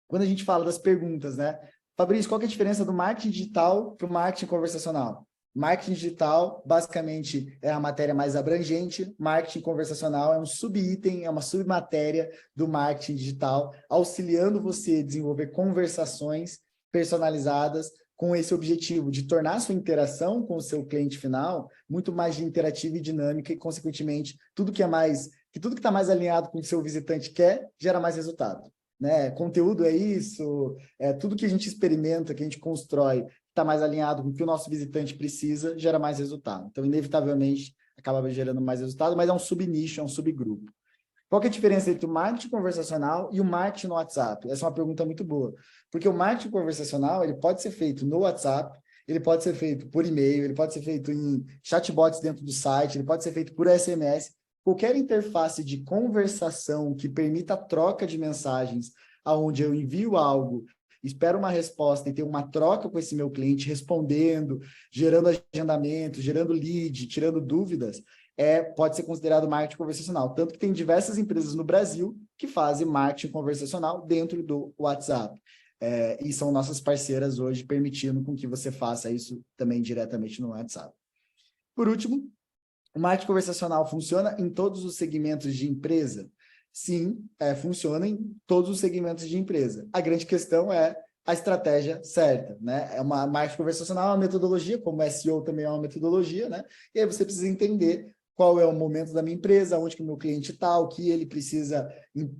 Quando a gente fala das perguntas, né? Fabrício, qual que é a diferença do marketing digital para o marketing conversacional? Marketing digital, basicamente, é a matéria mais abrangente. Marketing conversacional é um subitem, é uma submatéria do marketing digital, auxiliando você a desenvolver conversações personalizadas com esse objetivo de tornar a sua interação com o seu cliente final muito mais interativa e dinâmica e, consequentemente, tudo que está mais alinhado com o que o seu visitante quer, gera mais resultado. Né? Conteúdo é isso, tudo que a gente experimenta, que a gente constrói, está mais alinhado com o que o nosso visitante precisa, gera mais resultado. Então, inevitavelmente, acaba gerando mais resultado, mas é um subnicho, é um subgrupo. Qual que é a diferença entre o marketing conversacional e o marketing no WhatsApp? Essa é uma pergunta muito boa, porque o marketing conversacional ele pode ser feito no WhatsApp, ele pode ser feito por e-mail, ele pode ser feito em chatbots dentro do site, ele pode ser feito por SMS. Qualquer interface de conversação que permita a troca de mensagens, onde eu envio algo, espero uma resposta e tenho uma troca com esse meu cliente, respondendo, gerando agendamento, gerando lead, tirando dúvidas, pode ser considerado marketing conversacional. Tanto que tem diversas empresas no Brasil que fazem marketing conversacional dentro do WhatsApp. E são nossas parceiras hoje, permitindo com que você faça isso também diretamente no WhatsApp. Por último, o marketing conversacional funciona em todos os segmentos de empresa? Sim, funciona em todos os segmentos de empresa. A grande questão é a estratégia certa, né? Marketing conversacional é uma metodologia, como SEO também é uma metodologia, né? E aí você precisa entender qual é o momento da minha empresa, onde que o meu cliente está, o que ele precisa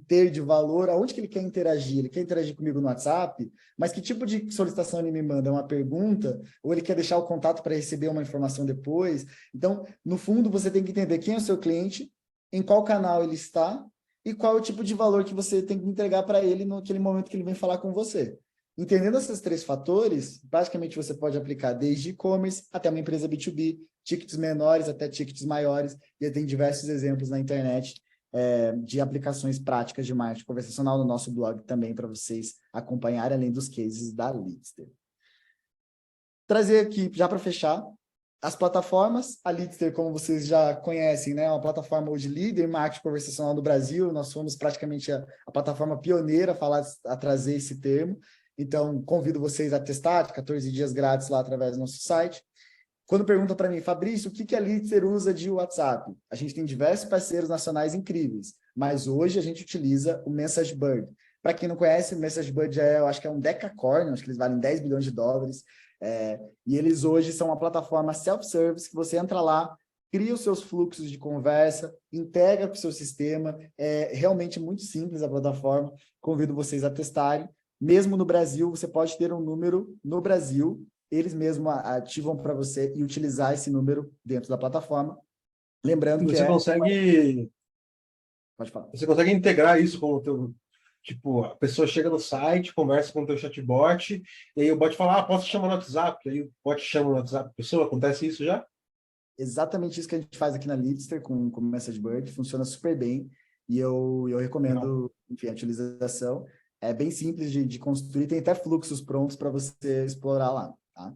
ter de valor, aonde que ele quer interagir. Ele quer interagir comigo no WhatsApp, mas que tipo de solicitação ele me manda? É uma pergunta? Ou ele quer deixar o contato para receber uma informação depois? Então, no fundo, você tem que entender quem é o seu cliente, em qual canal ele está e qual é o tipo de valor que você tem que entregar para ele naquele momento que ele vem falar com você. Entendendo esses 3 fatores, basicamente você pode aplicar desde e-commerce até uma empresa B2B, tickets menores até tickets maiores, e tem diversos exemplos na internet de aplicações práticas de marketing conversacional no nosso blog também, para vocês acompanharem, além dos cases da Leadster. Trazer aqui, já para fechar, as plataformas. A Leadster, como vocês já conhecem, né, é uma plataforma hoje líder em marketing conversacional no Brasil. Nós fomos praticamente a plataforma pioneira a trazer esse termo. Então, convido vocês a testar, de 14 dias grátis lá através do nosso site. Quando perguntam para mim, Fabrício, o que a Leadster usa de WhatsApp? A gente tem diversos parceiros nacionais incríveis, mas hoje a gente utiliza o MessageBird. Para quem não conhece, o MessageBird eu acho que é um decacorn, acho que eles valem 10 bilhões de dólares, e eles hoje são uma plataforma self-service que você entra lá, cria os seus fluxos de conversa, integra com o seu sistema, é realmente muito simples a plataforma, convido vocês a testarem. Mesmo no Brasil, você pode ter um número no Brasil, eles mesmos ativam para você e utilizar esse número dentro da plataforma. Lembrando que Você consegue... Pode falar. Você consegue integrar isso com o teu... Tipo, a pessoa chega no site, conversa com o teu chatbot, e aí o bot fala, posso te chamar no WhatsApp? Aí o bot chama no WhatsApp a pessoa, acontece isso já? Exatamente isso que a gente faz aqui na Leadster com o MessageBird, funciona super bem, e eu recomendo, enfim, a utilização. É bem simples de construir, tem até fluxos prontos para você explorar lá, tá?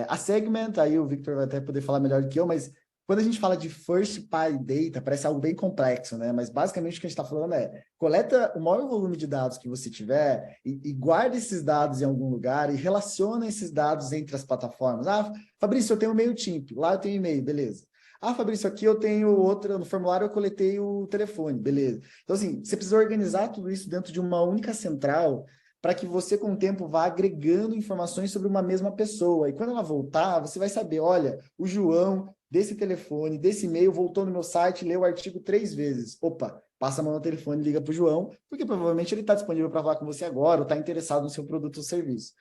A Segment, aí o Victor vai até poder falar melhor do que eu, mas quando a gente fala de First Party Data, parece algo bem complexo, né? Mas basicamente o que a gente está falando é, coleta o maior volume de dados que você tiver e guarda esses dados em algum lugar e relaciona esses dados entre as plataformas. Ah, Fabrício, eu tenho o MailChimp, lá eu tenho e-mail, beleza. Ah, Fabrício, aqui eu tenho outra, no formulário eu coletei o telefone, beleza. Então, assim, você precisa organizar tudo isso dentro de uma única central para que você, com o tempo, vá agregando informações sobre uma mesma pessoa. E quando ela voltar, você vai saber, olha, o João, desse telefone, desse e-mail, voltou no meu site, leu o artigo 3 vezes. Opa, passa a mão no telefone, liga para o João, porque provavelmente ele está disponível para falar com você agora, ou está interessado no seu produto ou serviço.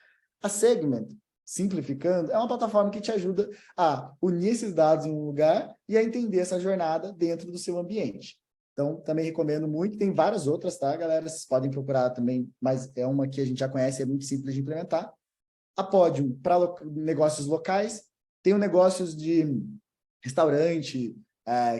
A Segment, simplificando, é uma plataforma que te ajuda a unir esses dados em um lugar e a entender essa jornada dentro do seu ambiente. Então, também recomendo muito. Tem várias outras, tá, galera? Vocês podem procurar também, mas é uma que a gente já conhece, é muito simples de implementar. A Podium, para negócios locais. Tem negócios de restaurante,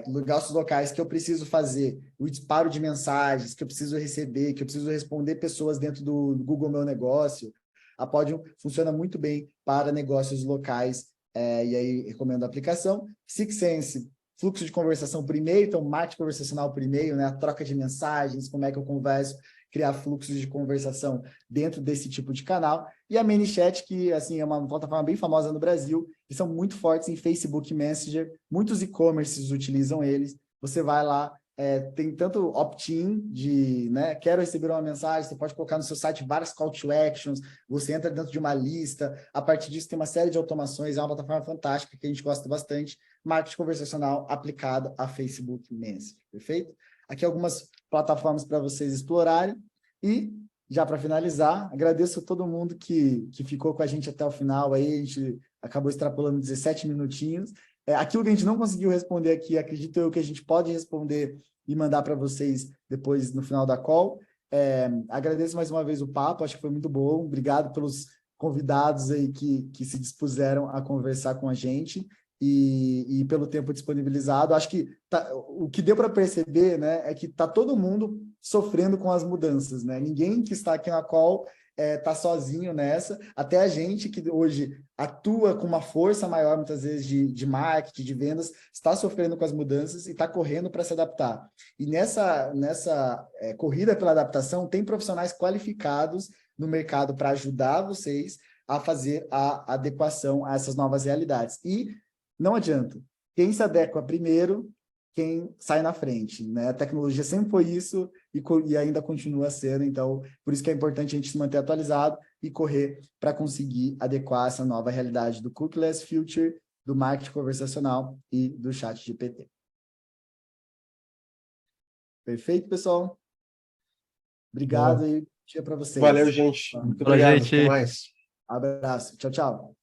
negócios locais que eu preciso fazer o disparo de mensagens, que eu preciso receber, que eu preciso responder pessoas dentro do Google Meu Negócio. A Podium funciona muito bem para negócios locais, e aí recomendo a aplicação. SixSense, fluxo de conversação por e-mail, então marketing conversacional por e-mail, né? A troca de mensagens, como é que eu converso, criar fluxos de conversação dentro desse tipo de canal. E a ManyChat, que assim, é uma plataforma bem famosa no Brasil, que são muito fortes em Facebook Messenger, muitos e-commerces utilizam eles. Você vai lá, tem tanto opt-in de, né, quero receber uma mensagem, você pode colocar no seu site várias call to actions, você entra dentro de uma lista, a partir disso tem uma série de automações, é uma plataforma fantástica que a gente gosta bastante, marketing conversacional aplicado a Facebook Messenger, perfeito? Aqui algumas plataformas para vocês explorarem e, já para finalizar, agradeço a todo mundo que ficou com a gente até o final, aí a gente acabou extrapolando 17 minutinhos. Aquilo que a gente não conseguiu responder aqui, acredito eu que a gente pode responder e mandar para vocês depois no final da call. Agradeço mais uma vez o papo, acho que foi muito bom. Obrigado pelos convidados aí que se dispuseram a conversar com a gente e pelo tempo disponibilizado. Acho que o que deu para perceber, né, é que está todo mundo sofrendo com as mudanças, né? Ninguém que está aqui na call está sozinho nessa, até a gente que hoje atua com uma força maior, muitas vezes, de marketing, de vendas, está sofrendo com as mudanças e está correndo para se adaptar. E nessa corrida pela adaptação, tem profissionais qualificados no mercado para ajudar vocês a fazer a adequação a essas novas realidades. E não adianta. Quem se adequa primeiro, quem sai na frente, né? A tecnologia sempre foi isso e ainda continua sendo, então, por isso que é importante a gente se manter atualizado e correr para conseguir adequar essa nova realidade do cookieless future, do marketing conversacional e do chat GPT. Perfeito, pessoal? Obrigado e dia para vocês. Valeu, gente. Muito Valeu, obrigado. gente. Até mais. Abraço. Tchau, tchau.